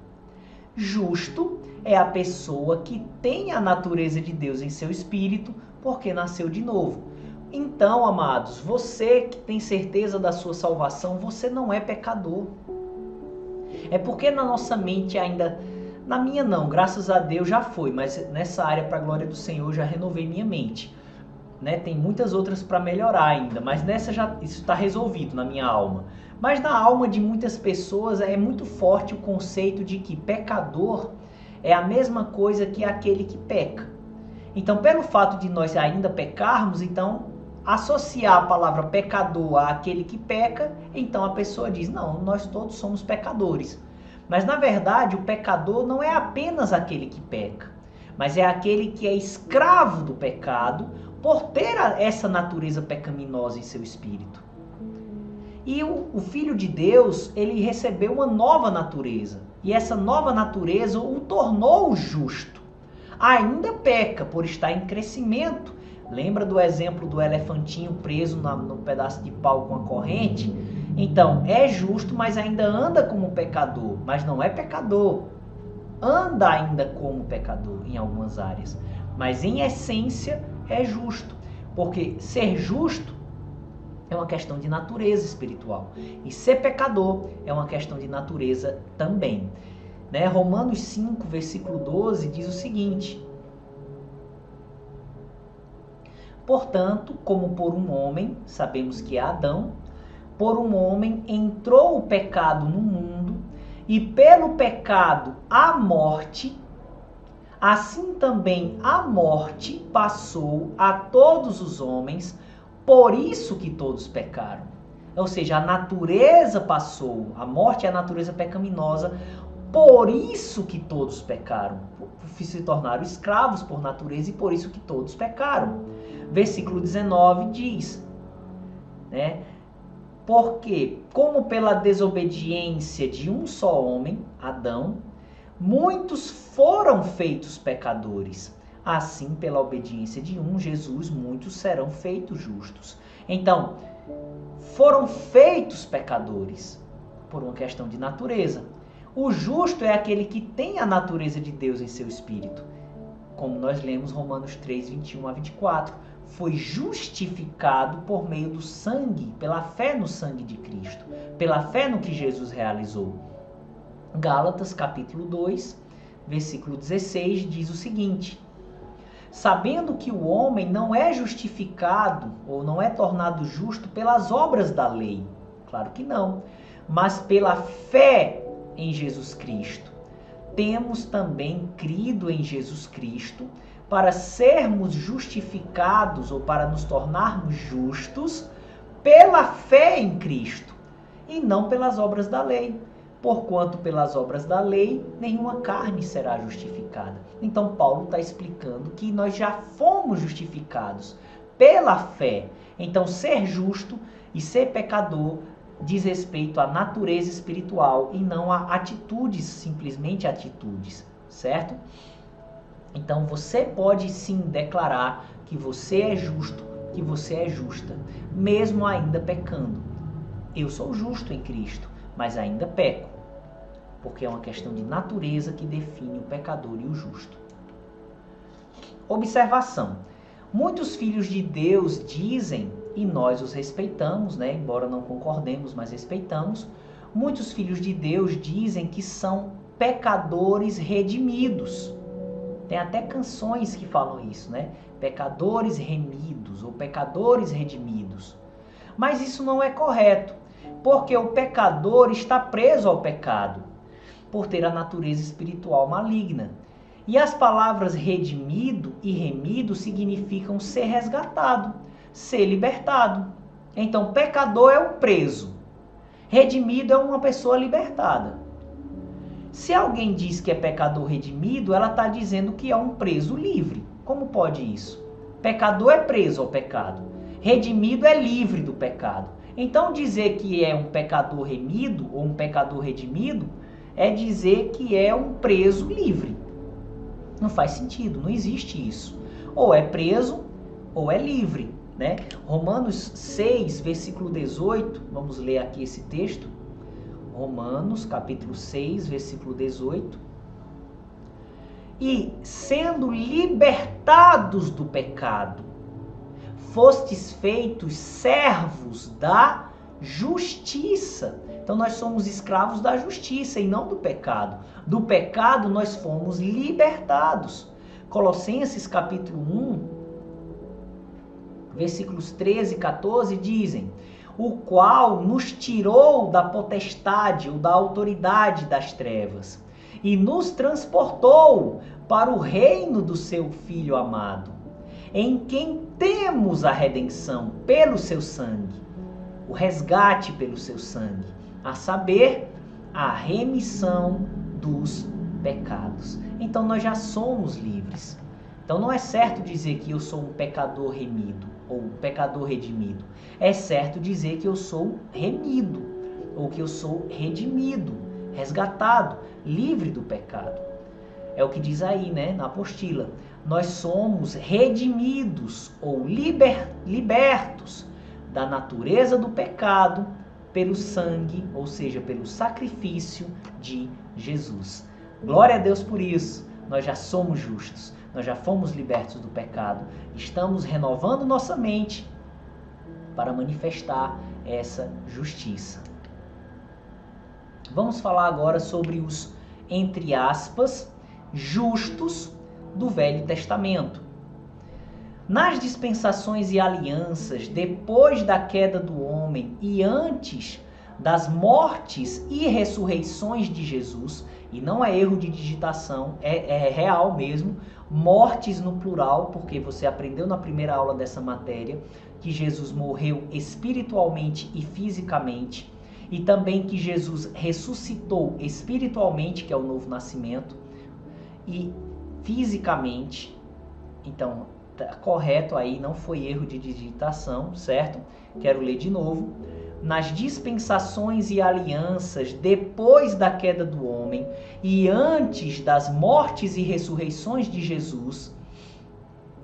Justo é a pessoa que tem a natureza de Deus em seu espírito, porque nasceu de novo. Então, amados, você que tem certeza da sua salvação, você não é pecador. É porque na nossa mente ainda, na minha não, graças a Deus já foi, mas nessa área, para a glória do Senhor, já renovei minha mente. Tem muitas outras para melhorar ainda, mas nessa isso está resolvido na minha alma. Mas na alma de muitas pessoas é muito forte o conceito de que pecador é a mesma coisa que aquele que peca. Então, pelo fato de nós ainda pecarmos, então associar a palavra pecador àquele que peca, então a pessoa diz, não, nós todos somos pecadores. Mas na verdade o pecador não é apenas aquele que peca, mas é aquele que é escravo do pecado por ter essa natureza pecaminosa em seu espírito. E o Filho de Deus, ele recebeu uma nova natureza, e essa nova natureza o tornou justo. Ainda peca por estar em crescimento. Lembra do exemplo do elefantinho preso no pedaço de pau com a corrente? Então, é justo, mas ainda anda como pecador. Mas não é pecador. Anda ainda como pecador em algumas áreas. Mas em essência é justo. Porque ser justo é uma questão de natureza espiritual. E ser pecador é uma questão de natureza também. Romanos 5, versículo 12 diz o seguinte: portanto, como por um homem, sabemos que é Adão, por um homem entrou o pecado no mundo, e pelo pecado a morte, assim também a morte passou a todos os homens, por isso que todos pecaram. Ou seja, a natureza passou, a morte é a natureza pecaminosa, por isso que todos pecaram, se tornaram escravos por natureza e por isso que todos pecaram. Versículo 19 diz, porque como pela desobediência de um só homem, Adão, muitos foram feitos pecadores, assim pela obediência de um, Jesus, muitos serão feitos justos. Então, foram feitos pecadores por uma questão de natureza. O justo é aquele que tem a natureza de Deus em seu espírito. Como nós lemos Romanos 3, 21 a 24. foi justificado por meio do sangue, pela fé no sangue de Cristo, pela fé no que Jesus realizou. Gálatas capítulo 2, versículo 16 diz o seguinte: sabendo que o homem não é justificado ou não é tornado justo pelas obras da lei. Claro que não, mas pela fé em Jesus Cristo. Temos também crido em Jesus Cristo para sermos justificados ou para nos tornarmos justos pela fé em Cristo e não pelas obras da lei. Porquanto pelas obras da lei, nenhuma carne será justificada. Então Paulo está explicando que nós já fomos justificados pela fé. Então ser justo e ser pecador diz respeito à natureza espiritual e não a atitudes, simplesmente atitudes, certo? Então você pode sim declarar que você é justo, que você é justa, mesmo ainda pecando. Eu sou justo em Cristo, mas ainda peco, porque é uma questão de natureza que define o pecador e o justo. Observação. Muitos filhos de Deus dizem, e nós os respeitamos, né? Embora não concordemos, mas respeitamos, muitos filhos de Deus dizem que são pecadores redimidos. Tem até canções que falam isso, né? Pecadores remidos ou pecadores redimidos. Mas isso não é correto, porque o pecador está preso ao pecado, por ter a natureza espiritual maligna. E as palavras redimido e remido significam ser resgatado, ser libertado. Então, pecador é um preso. Redimido é uma pessoa libertada. Se alguém diz que é pecador redimido, ela está dizendo que é um preso livre. Como pode isso? Pecador é preso ao pecado. Redimido é livre do pecado. Então, dizer que é um pecador remido ou um pecador redimido é dizer que é um preso livre. Não faz sentido, não existe isso. Ou é preso ou é livre, né? Romanos 6, versículo 18, vamos ler aqui esse texto. Romanos, capítulo 6, versículo 18. E sendo libertados do pecado, fostes feitos servos da justiça. Então nós somos escravos da justiça e não do pecado. Do pecado nós fomos libertados. Colossenses capítulo 1, versículos 13 e 14 dizem: o qual nos tirou da potestade ou da autoridade das trevas e nos transportou para o reino do seu Filho amado, em quem temos a redenção pelo seu sangue, o resgate pelo seu sangue, a saber, a remissão dos pecados. Então nós já somos livres. Então não é certo dizer que eu sou um pecador remido ou um pecador redimido. É certo dizer que eu sou remido ou que eu sou redimido, resgatado, livre do pecado. É o que diz aí, né, na apostila. Nós somos redimidos ou libertos da natureza do pecado pelo sangue, ou seja, pelo sacrifício de Jesus. Glória a Deus por isso. Nós já somos justos, nós já fomos libertos do pecado. Estamos renovando nossa mente para manifestar essa justiça. Vamos falar agora sobre os, entre aspas, justos do Velho Testamento. Nas dispensações e alianças, depois da queda do homem e antes das mortes e ressurreições de Jesus, e não é erro de digitação, é real mesmo, mortes no plural, porque você aprendeu na primeira aula dessa matéria que Jesus morreu espiritualmente e fisicamente, e também que Jesus ressuscitou espiritualmente, que é o novo nascimento, e fisicamente. Então, tá correto aí, não foi erro de digitação, certo? Quero ler de novo. Nas dispensações e alianças depois da queda do homem e antes das mortes e ressurreições de Jesus,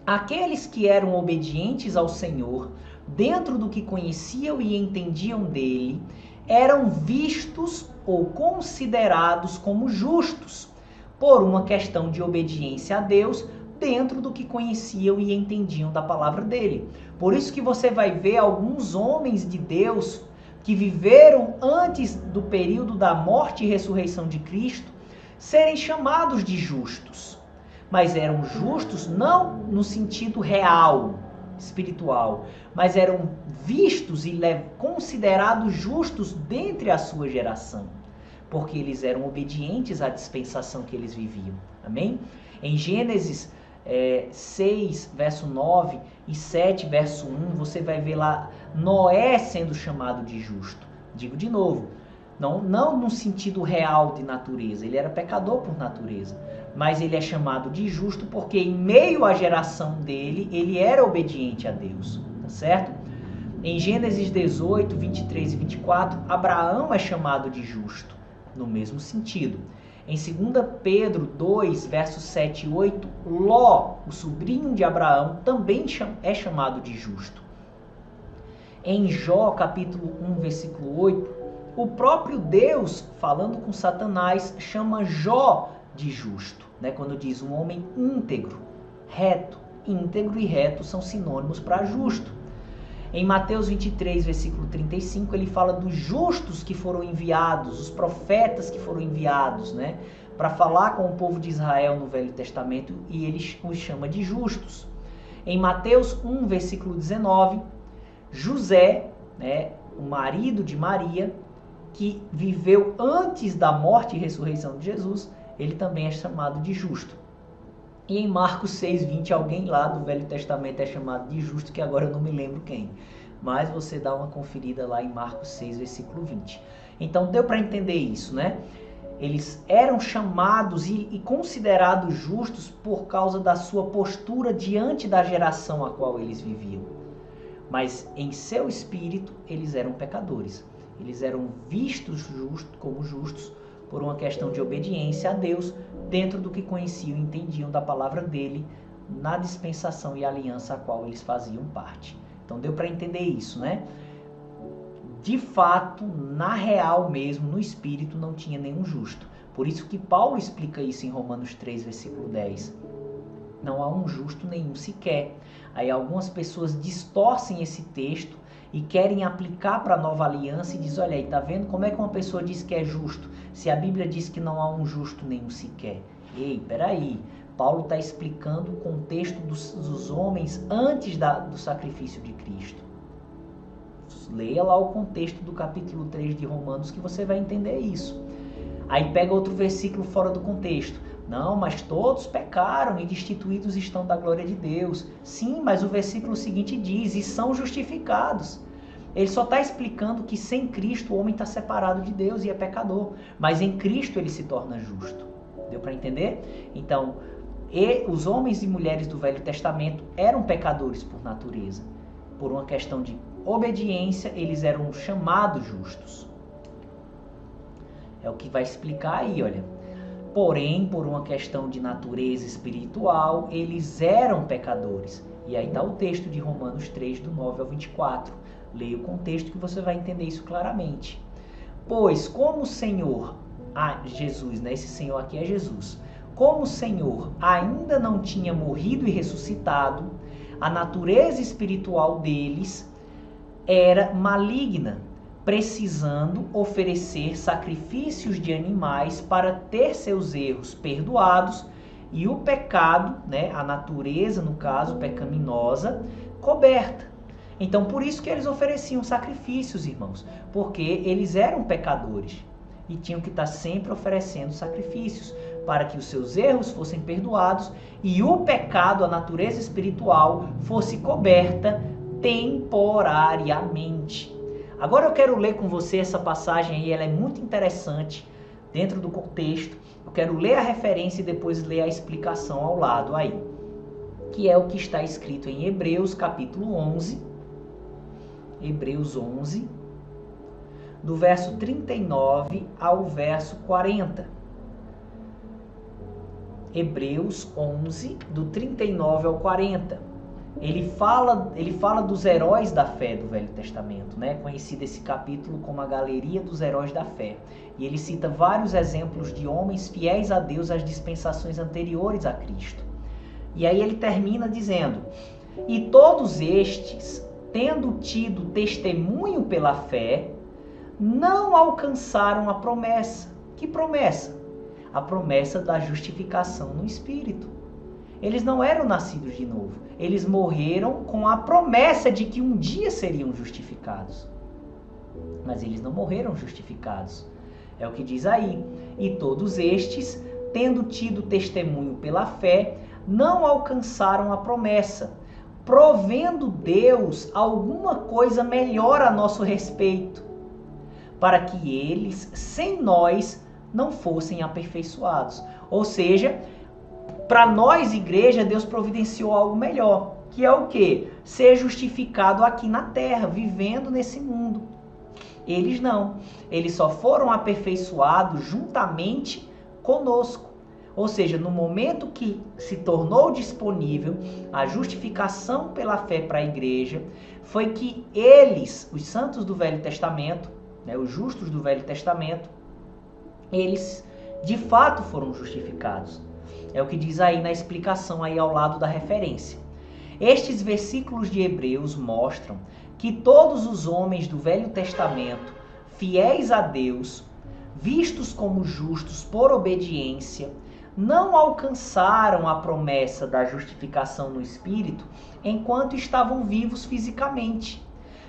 aqueles que eram obedientes ao Senhor, dentro do que conheciam e entendiam dele, eram vistos ou considerados como justos, por uma questão de obediência a Deus, dentro do que conheciam e entendiam da palavra dele. Por isso que você vai ver alguns homens de Deus que viveram antes do período da morte e ressurreição de Cristo serem chamados de justos. Mas eram justos não no sentido real, espiritual, mas eram vistos e considerados justos dentre a sua geração, porque eles eram obedientes à dispensação que eles viviam. Amém? Em Gênesis 6, verso 9 e 7, verso 1, você vai ver lá Noé sendo chamado de justo. Digo de novo, não no sentido real de natureza, ele era pecador por natureza, mas ele é chamado de justo porque em meio à geração dele, ele era obediente a Deus, tá certo? Em Gênesis 18, 23 e 24, Abraão é chamado de justo, no mesmo sentido. Em 2 Pedro 2, versos 7 e 8, Ló, o sobrinho de Abraão, também é chamado de justo. Em Jó, capítulo 1, versículo 8, o próprio Deus, falando com Satanás, chama Jó de justo, né? Quando diz um homem íntegro, reto. Íntegro e reto são sinônimos para justo. Em Mateus 23, versículo 35, ele fala dos justos que foram enviados, os profetas que foram enviados, né, para falar com o povo de Israel no Velho Testamento, e ele os chama de justos. Em Mateus 1, versículo 19, José, né, o marido de Maria, que viveu antes da morte e ressurreição de Jesus, ele também é chamado de justo. E em Marcos 6:20, alguém lá do Velho Testamento é chamado de justo, que agora eu não me lembro quem. Mas você dá uma conferida lá em Marcos 6, versículo 20. Então deu para entender isso, né? Eles eram chamados e considerados justos por causa da sua postura diante da geração a qual eles viviam. Mas em seu espírito, eles eram pecadores. Eles eram vistos como justos por uma questão de obediência a Deus, dentro do que conheciam e entendiam da palavra dele, na dispensação e aliança a qual eles faziam parte. Então deu para entender isso, né? De fato, na real mesmo, no espírito, não tinha nenhum justo. Por isso que Paulo explica isso em Romanos 3, versículo 10. Não há um justo nenhum sequer. Aí algumas pessoas distorcem esse texto e querem aplicar para a nova aliança e diz, olha aí, tá vendo como é que uma pessoa diz que é justo, se a Bíblia diz que não há um justo nenhum sequer? Ei, peraí, Paulo está explicando o contexto dos homens antes do sacrifício de Cristo. Leia lá o contexto do capítulo 3 de Romanos que você vai entender isso. Aí pega outro versículo fora do contexto. Não, mas todos pecaram e destituídos estão da glória de Deus. Sim, mas o versículo seguinte diz, e são justificados. Ele só está explicando que sem Cristo o homem está separado de Deus e é pecador. Mas em Cristo ele se torna justo. Deu para entender? Então, os homens e mulheres do Velho Testamento eram pecadores por natureza. Por uma questão de obediência, eles eram chamados justos. É o que vai explicar aí, olha. Porém, por uma questão de natureza espiritual, eles eram pecadores. E aí está o texto de Romanos 3, do 9 ao 24. Leia o contexto que você vai entender isso claramente. Pois, como o Senhor, Jesus, né? Esse Senhor aqui é Jesus. Como o Senhor ainda não tinha morrido e ressuscitado, a natureza espiritual deles era maligna, precisando oferecer sacrifícios de animais para ter seus erros perdoados e o pecado, né, a natureza, no caso, pecaminosa, coberta. Então, por isso que eles ofereciam sacrifícios, irmãos, porque eles eram pecadores e tinham que estar sempre oferecendo sacrifícios para que os seus erros fossem perdoados e o pecado, a natureza espiritual, fosse coberta temporariamente. Agora eu quero ler com você essa passagem aí, ela é muito interessante dentro do contexto. Eu quero ler a referência e depois ler a explicação ao lado aí, que é o que está escrito em Hebreus capítulo 11, Hebreus 11, do verso 39 ao verso 40. Hebreus 11, do 39 ao 40. Ele fala dos heróis da fé do Velho Testamento, né? Conhecido esse capítulo como a galeria dos heróis da fé. E ele cita vários exemplos de homens fiéis a Deus às dispensações anteriores a Cristo. E aí ele termina dizendo: e todos estes, tendo tido testemunho pela fé, não alcançaram a promessa. Que promessa? A promessa da justificação no Espírito. Eles não eram nascidos de novo. Eles morreram com a promessa de que um dia seriam justificados. Mas eles não morreram justificados. É o que diz aí. E todos estes, tendo tido testemunho pela fé, não alcançaram a promessa, provendo Deus alguma coisa melhor a nosso respeito, para que eles, sem nós, não fossem aperfeiçoados. Ou seja, para nós, igreja, Deus providenciou algo melhor, que é o quê? Ser justificado aqui na terra, vivendo nesse mundo. Eles não. Eles só foram aperfeiçoados juntamente conosco. Ou seja, no momento que se tornou disponível a justificação pela fé para a igreja, foi que eles, os santos do Velho Testamento, os justos do Velho Testamento, eles de fato foram justificados. É o que diz aí na explicação aí ao lado da referência. Estes versículos de Hebreus mostram que todos os homens do Velho Testamento, fiéis a Deus, vistos como justos por obediência, não alcançaram a promessa da justificação no Espírito enquanto estavam vivos fisicamente.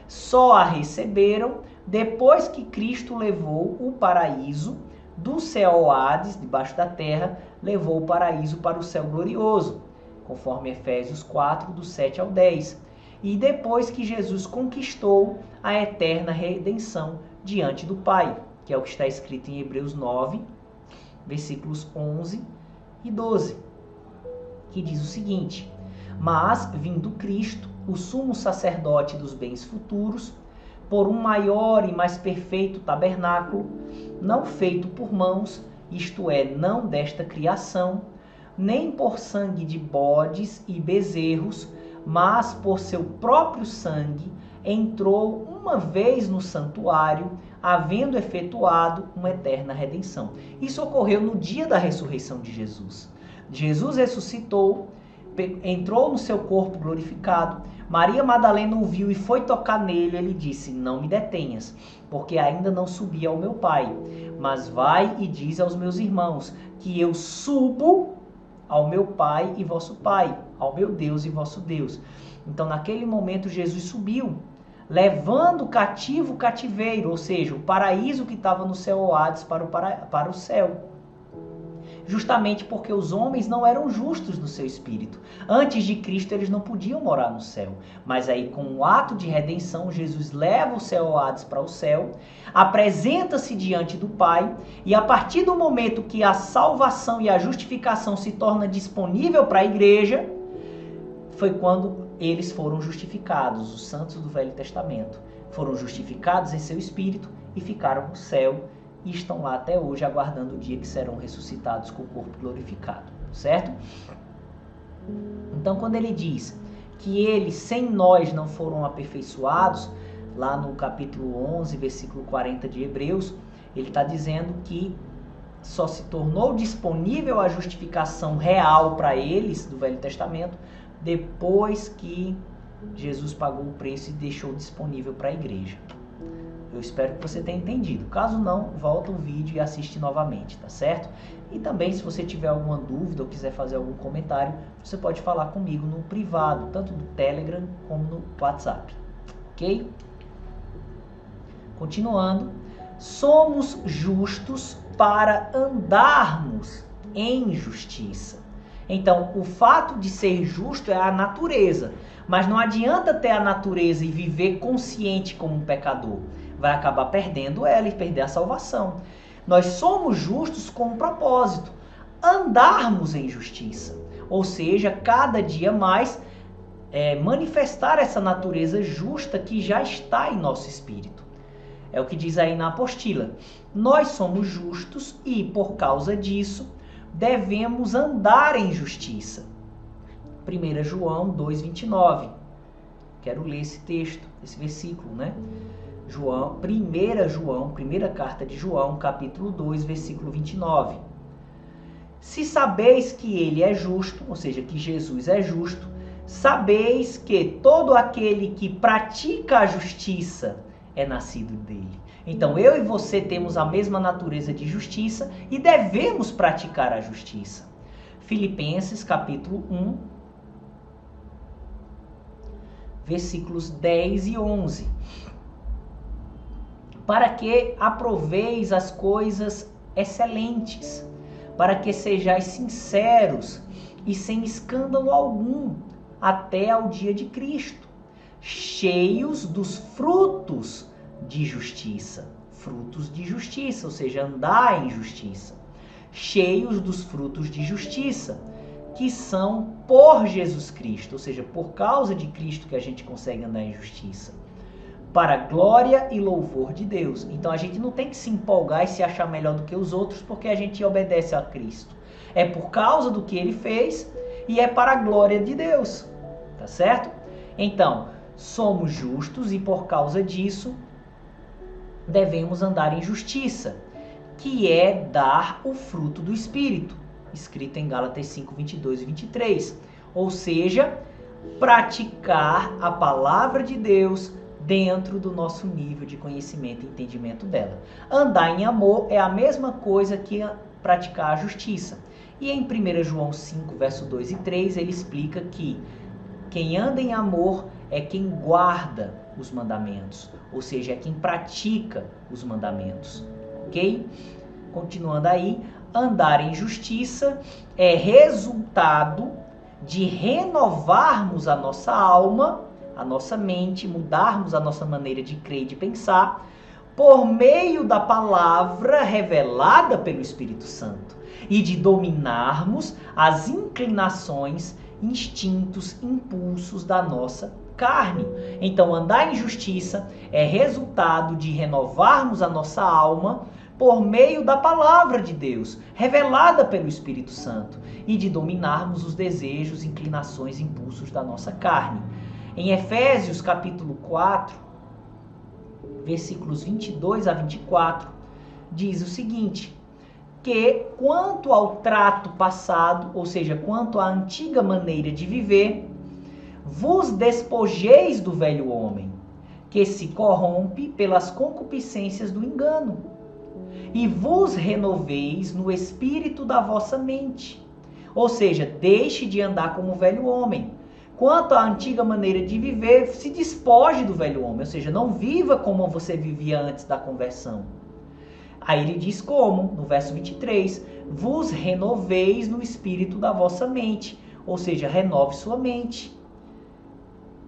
Só a receberam depois que Cristo levou o paraíso do céu ao Hades, debaixo da terra, levou o paraíso para o céu glorioso, conforme Efésios 4, do 7 ao 10. E depois que Jesus conquistou a eterna redenção diante do Pai, que é o que está escrito em Hebreus 9, versículos 11 e 12, que diz o seguinte: mas, vindo Cristo, o sumo sacerdote dos bens futuros, por um maior e mais perfeito tabernáculo, não feito por mãos, isto é, não desta criação, nem por sangue de bodes e bezerros, mas por seu próprio sangue, entrou uma vez no santuário, havendo efetuado uma eterna redenção. Isso ocorreu no dia da ressurreição de Jesus. Jesus ressuscitou, entrou no seu corpo glorificado. Maria Madalena o viu e foi tocar nele. Ele disse: não me detenhas, porque ainda não subi ao meu Pai, mas vai e diz aos meus irmãos que eu subo ao meu Pai e vosso Pai, ao meu Deus e vosso Deus. Então, naquele momento, Jesus subiu, levando cativo o cativeiro, ou seja, o paraíso que estava no céu Hades para o céu. Justamente porque os homens não eram justos no seu espírito. Antes de Cristo, eles não podiam morar no céu. Mas aí, com o ato de redenção, Jesus leva o céu Hades para o céu, apresenta-se diante do Pai, e a partir do momento que a salvação e a justificação se torna disponível para a igreja, foi quando eles foram justificados, os santos do Velho Testamento. Foram justificados em seu espírito e ficaram no céu, e estão lá até hoje aguardando o dia que serão ressuscitados com o corpo glorificado, certo? Então, quando ele diz que eles sem nós não foram aperfeiçoados, lá no capítulo 11, versículo 40 de Hebreus, ele está dizendo que só se tornou disponível a justificação real para eles do Velho Testamento depois que Jesus pagou o preço e deixou disponível para a igreja. Eu espero que você tenha entendido. Caso não, volta o vídeo e assiste novamente, tá certo? E também, se você tiver alguma dúvida ou quiser fazer algum comentário, você pode falar comigo no privado, tanto no Telegram como no WhatsApp, ok? Continuando, somos justos para andarmos em justiça. Então, o fato de ser justo é a natureza, mas não adianta ter a natureza e viver consciente como um pecador. Vai acabar perdendo ela e perder a salvação. Nós somos justos com um propósito: andarmos em justiça. Ou seja, cada dia mais manifestar essa natureza justa que já está em nosso espírito. É o que diz aí na apostila. Nós somos justos e, por causa disso, devemos andar em justiça. 1 João 2,29. Quero ler esse texto, esse versículo, né? 1 João, primeira carta de João, capítulo 2, versículo 29. Se sabeis que ele é justo, ou seja, que Jesus é justo, sabeis que todo aquele que pratica a justiça é nascido dele. Então eu e você temos a mesma natureza de justiça e devemos praticar a justiça. Filipenses capítulo 1, versículos 10 e 11. Para que aproveis as coisas excelentes, para que sejais sinceros e sem escândalo algum, até ao dia de Cristo, cheios dos frutos de justiça. Frutos de justiça, ou seja, andar em justiça. Cheios dos frutos de justiça, que são por Jesus Cristo, ou seja, por causa de Cristo que a gente consegue andar em justiça. Para a glória e louvor de Deus. Então a gente não tem que se empolgar e se achar melhor do que os outros porque a gente obedece a Cristo. É por causa do que ele fez e é para a glória de Deus. Tá certo? Então, somos justos e por causa disso devemos andar em justiça, que é dar o fruto do Espírito, escrito em Gálatas 5, 22 e 23. Ou seja, praticar a palavra de Deus dentro do nosso nível de conhecimento e entendimento dela. Andar em amor é a mesma coisa que praticar a justiça. E em 1 João 5, verso 2 e 3, ele explica que quem anda em amor é quem guarda os mandamentos, ou seja, é quem pratica os mandamentos, ok? Continuando aí, andar em justiça é resultado de renovarmos a nossa alma, a nossa mente, mudarmos a nossa maneira de crer e de pensar, por meio da palavra revelada pelo Espírito Santo, e de dominarmos as inclinações, instintos, impulsos da nossa carne. Então, andar em justiça é resultado de renovarmos a nossa alma por meio da palavra de Deus, revelada pelo Espírito Santo, e de dominarmos os desejos, inclinações, impulsos da nossa carne. Em Efésios capítulo 4, versículos 22 a 24, diz o seguinte: que quanto ao trato passado, ou seja, quanto à antiga maneira de viver, vos despojeis do velho homem, que se corrompe pelas concupiscências do engano, e vos renoveis no espírito da vossa mente. Ou seja, deixe de andar como o velho homem. Quanto à antiga maneira de viver, se despoje do velho homem, ou seja, não viva como você vivia antes da conversão. Aí ele diz como, no verso 23, vos renoveis no espírito da vossa mente, ou seja, renove sua mente.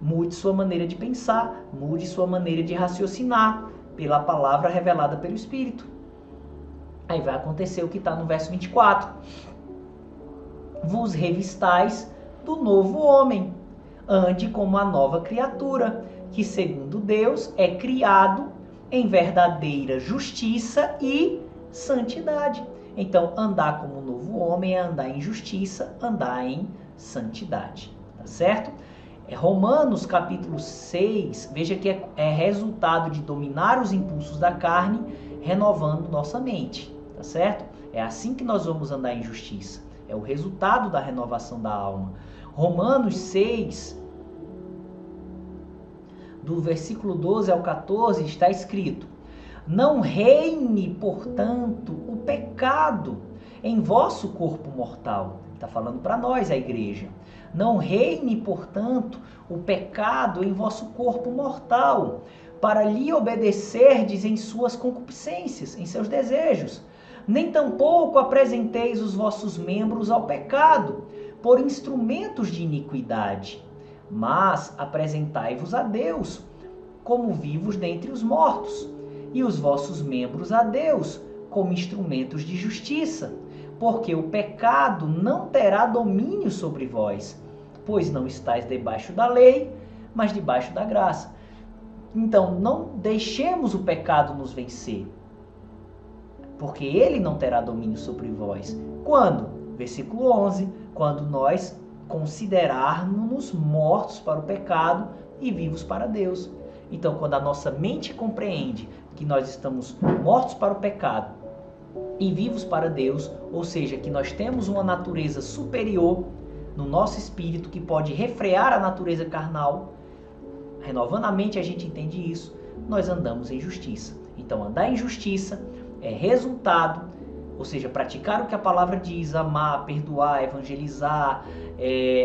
Mude sua maneira de pensar, mude sua maneira de raciocinar, pela palavra revelada pelo Espírito. Aí vai acontecer o que está no verso 24. Vos revistais do novo homem, ande como a nova criatura, que segundo Deus é criado em verdadeira justiça e santidade. Então, andar como novo homem é andar em justiça, andar em santidade. Tá certo? Romanos capítulo 6, veja que é resultado de dominar os impulsos da carne, renovando nossa mente. Tá certo? É assim que nós vamos andar em justiça. É o resultado da renovação da alma. Romanos 6, do versículo 12 ao 14, está escrito: não reine, portanto, o pecado em vosso corpo mortal. Está falando para nós, a igreja. Não reine, portanto, o pecado em vosso corpo mortal, para lhe obedecerdes em suas concupiscências, em seus desejos. Nem tampouco apresenteis os vossos membros ao pecado, por instrumentos de iniquidade, mas apresentai-vos a Deus, como vivos dentre os mortos, e os vossos membros a Deus, como instrumentos de justiça, porque o pecado não terá domínio sobre vós, pois não estáis debaixo da lei, mas debaixo da graça. Então, não deixemos o pecado nos vencer, porque ele não terá domínio sobre vós. Quando? Versículo 11, quando nós considerarmos-nos mortos para o pecado e vivos para Deus. Então, quando a nossa mente compreende que nós estamos mortos para o pecado e vivos para Deus, ou seja, que nós temos uma natureza superior no nosso espírito que pode refrear a natureza carnal. Renovando a mente, a gente entende isso. Nós andamos em justiça. Então, andar em justiça é resultado, ou seja, praticar o que a palavra diz, amar, perdoar, evangelizar,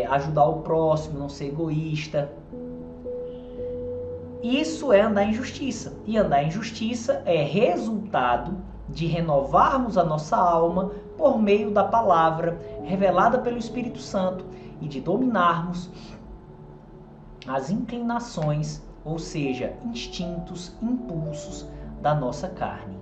ajudar o próximo, não ser egoísta. Isso é andar em justiça. E andar em justiça é resultado de renovarmos a nossa alma por meio da palavra revelada pelo Espírito Santo e de dominarmos as inclinações, ou seja, instintos, impulsos da nossa carne.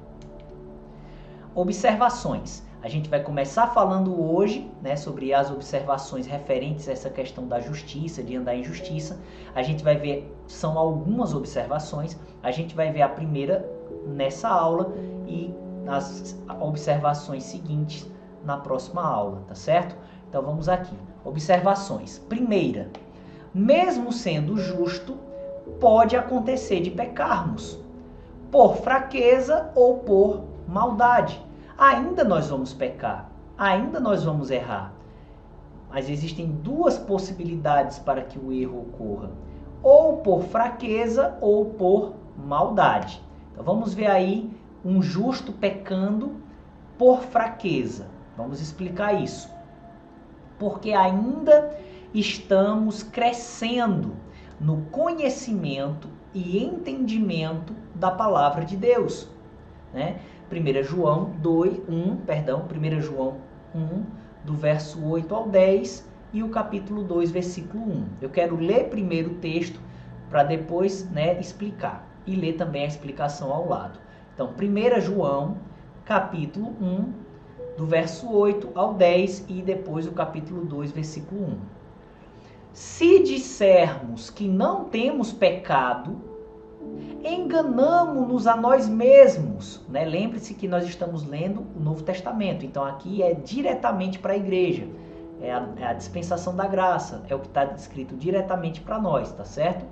Observações. A gente vai começar falando hoje, né, sobre as observações referentes a essa questão da justiça, de andar em justiça. A gente vai ver, são algumas observações, a gente vai ver a primeira nessa aula e as observações seguintes na próxima aula, tá certo? Então vamos aqui. Observações. Primeira, mesmo sendo justo, pode acontecer de pecarmos, por fraqueza ou por maldade. Ainda nós vamos pecar, ainda nós vamos errar. Mas existem duas possibilidades para que o erro ocorra, ou por fraqueza ou por maldade. Então vamos ver aí um justo pecando por fraqueza. Vamos explicar isso. Porque ainda estamos crescendo no conhecimento e entendimento da palavra de Deus, né? 1 João 1, do verso 8 ao 10 e o capítulo 2, versículo 1. Eu quero ler primeiro o texto para depois, né, explicar e ler também a explicação ao lado. Então, 1 João, capítulo 1, do verso 8 ao 10 e depois o capítulo 2, versículo 1. Se dissermos que não temos pecado, enganamo-nos a nós mesmos, né? Lembre-se que nós estamos lendo o Novo Testamento, então aqui é diretamente para a igreja, é a dispensação da graça, é o que está escrito diretamente para nós, tá certo?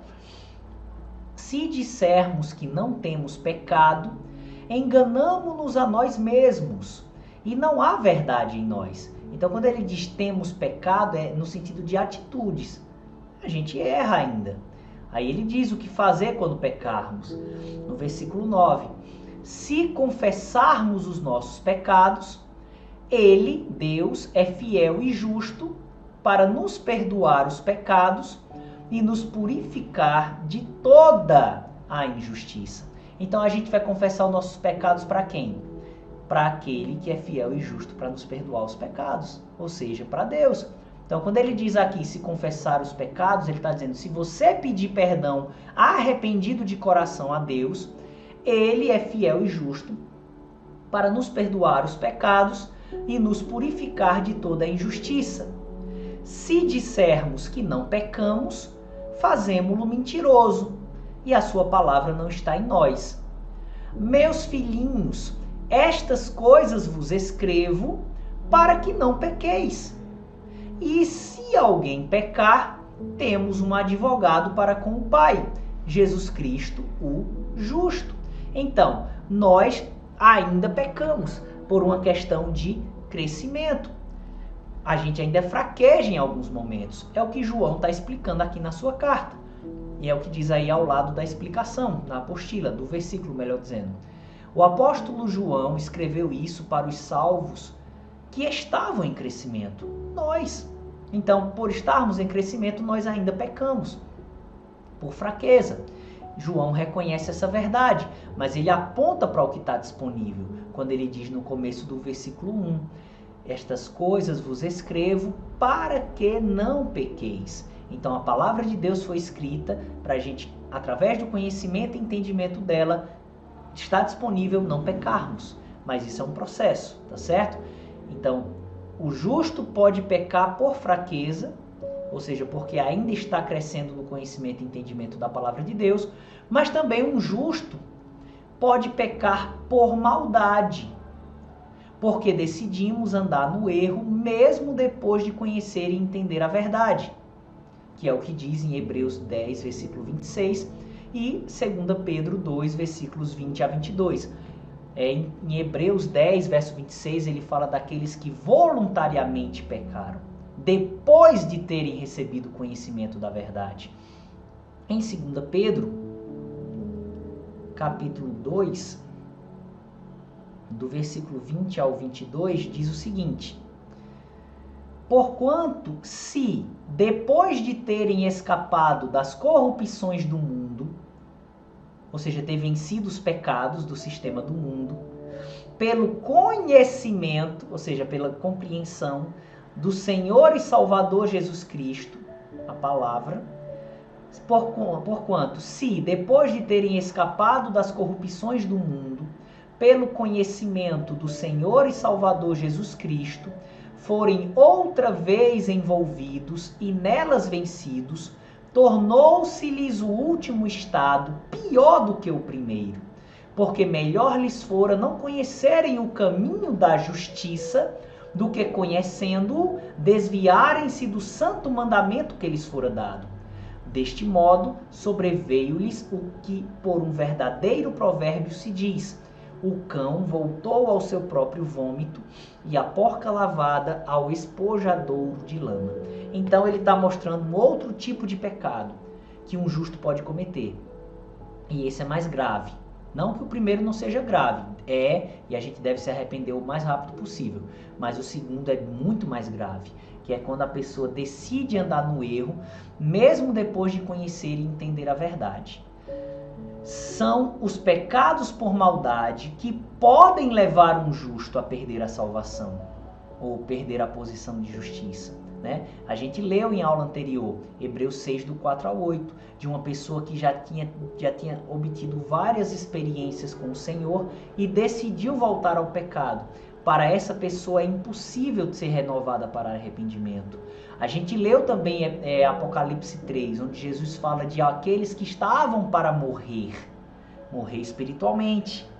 Se dissermos que não temos pecado, enganamo-nos a nós mesmos e não há verdade em nós. Então quando ele diz temos pecado, é no sentido de atitudes, a gente erra ainda. Aí ele diz o que fazer quando pecarmos. No versículo 9. Se confessarmos os nossos pecados, ele, Deus, é fiel e justo para nos perdoar os pecados e nos purificar de toda a injustiça. Então a gente vai confessar os nossos pecados para quem? Para aquele que é fiel e justo para nos perdoar os pecados, ou seja, para Deus. Então, quando ele diz aqui, se confessar os pecados, ele está dizendo, se você pedir perdão arrependido de coração a Deus, ele é fiel e justo para nos perdoar os pecados e nos purificar de toda a injustiça. Se dissermos que não pecamos, fazemo-lo mentiroso, e a sua palavra não está em nós. Meus filhinhos, estas coisas vos escrevo para que não pequeis. E se alguém pecar, temos um advogado para com o Pai, Jesus Cristo, o justo. Então, nós ainda pecamos por uma questão de crescimento. A gente ainda fraqueja em alguns momentos. É o que João está explicando aqui na sua carta. E é o que diz aí ao lado da explicação, na apostila, do versículo, melhor dizendo. O apóstolo João escreveu isso para os salvos que estavam em crescimento. Nós. Então, por estarmos em crescimento, nós ainda pecamos. Por fraqueza. João reconhece essa verdade, mas ele aponta para o que está disponível. Quando ele diz no começo do versículo 1, estas coisas vos escrevo para que não pequeis. Então, a palavra de Deus foi escrita para a gente, através do conhecimento e entendimento dela, está disponível não pecarmos. Mas isso é um processo, tá certo? Então, o justo pode pecar por fraqueza, ou seja, porque ainda está crescendo no conhecimento e entendimento da palavra de Deus, mas também um justo pode pecar por maldade, porque decidimos andar no erro mesmo depois de conhecer e entender a verdade, que é o que diz em Hebreus 10, versículo 26 e 2 Pedro 2, versículos 20 a 22. Em Hebreus 10, verso 26, ele fala daqueles que voluntariamente pecaram, depois de terem recebido o conhecimento da verdade. Em 2 Pedro, capítulo 2, do versículo 20 ao 22, diz o seguinte: porquanto, se, depois de terem escapado das corrupções do mundo, ou seja, ter vencido os pecados do sistema do mundo, pelo conhecimento, ou seja, pela compreensão do Senhor e Salvador Jesus Cristo, a palavra, porquanto, se, depois de terem escapado das corrupções do mundo, pelo conhecimento do Senhor e Salvador Jesus Cristo, forem outra vez envolvidos e nelas vencidos, tornou-se-lhes o último estado pior do que o primeiro, porque melhor lhes fora não conhecerem o caminho da justiça, do que conhecendo-o, desviarem-se do santo mandamento que lhes fora dado. Deste modo, sobreveio-lhes o que por um verdadeiro provérbio se diz: o cão voltou ao seu próprio vômito e a porca lavada ao espojadouro de lama. Então ele está mostrando um outro tipo de pecado que um justo pode cometer. E esse é mais grave. Não que o primeiro não seja grave, e a gente deve se arrepender o mais rápido possível. Mas o segundo é muito mais grave, que é quando a pessoa decide andar no erro, mesmo depois de conhecer e entender a verdade. São os pecados por maldade que podem levar um justo a perder a salvação ou perder a posição de justiça, né? A gente leu em aula anterior, Hebreus 6, do 4 ao 8, de uma pessoa que já tinha obtido várias experiências com o Senhor e decidiu voltar ao pecado. Para essa pessoa é impossível de ser renovada para arrependimento. A gente leu também Apocalipse 3, onde Jesus fala de aqueles que estavam para morrer espiritualmente.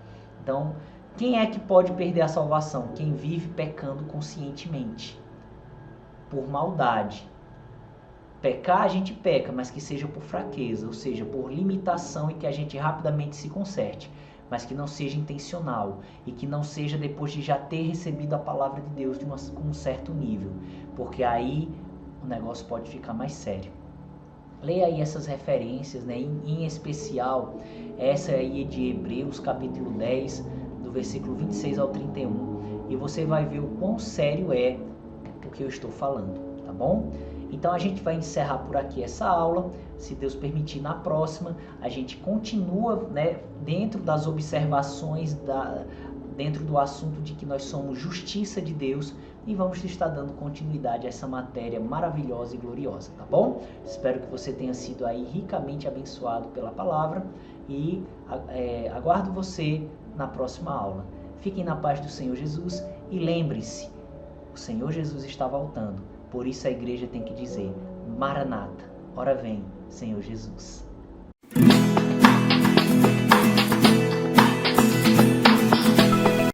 Então, quem é que pode perder a salvação? Quem vive pecando conscientemente, por maldade. Pecar a gente peca, mas que seja por fraqueza, ou seja, por limitação e que a gente rapidamente se conserte, mas que não seja intencional e que não seja depois de já ter recebido a palavra de Deus com um certo nível, porque aí o negócio pode ficar mais sério. Leia aí essas referências, né? Em especial essa aí de Hebreus capítulo 10, do versículo 26 ao 31, e você vai ver o quão sério é o que eu estou falando, tá bom? Então a gente vai encerrar por aqui essa aula. Se Deus permitir, na próxima a gente continua, né, dentro das observações, dentro do assunto de que nós somos justiça de Deus, e vamos estar dando continuidade a essa matéria maravilhosa e gloriosa, tá bom? Espero que você tenha sido aí ricamente abençoado pela palavra e aguardo você na próxima aula. Fiquem na paz do Senhor Jesus e lembre-se, o Senhor Jesus está voltando. Por isso a igreja tem que dizer: Maranata, ora vem, Senhor Jesus.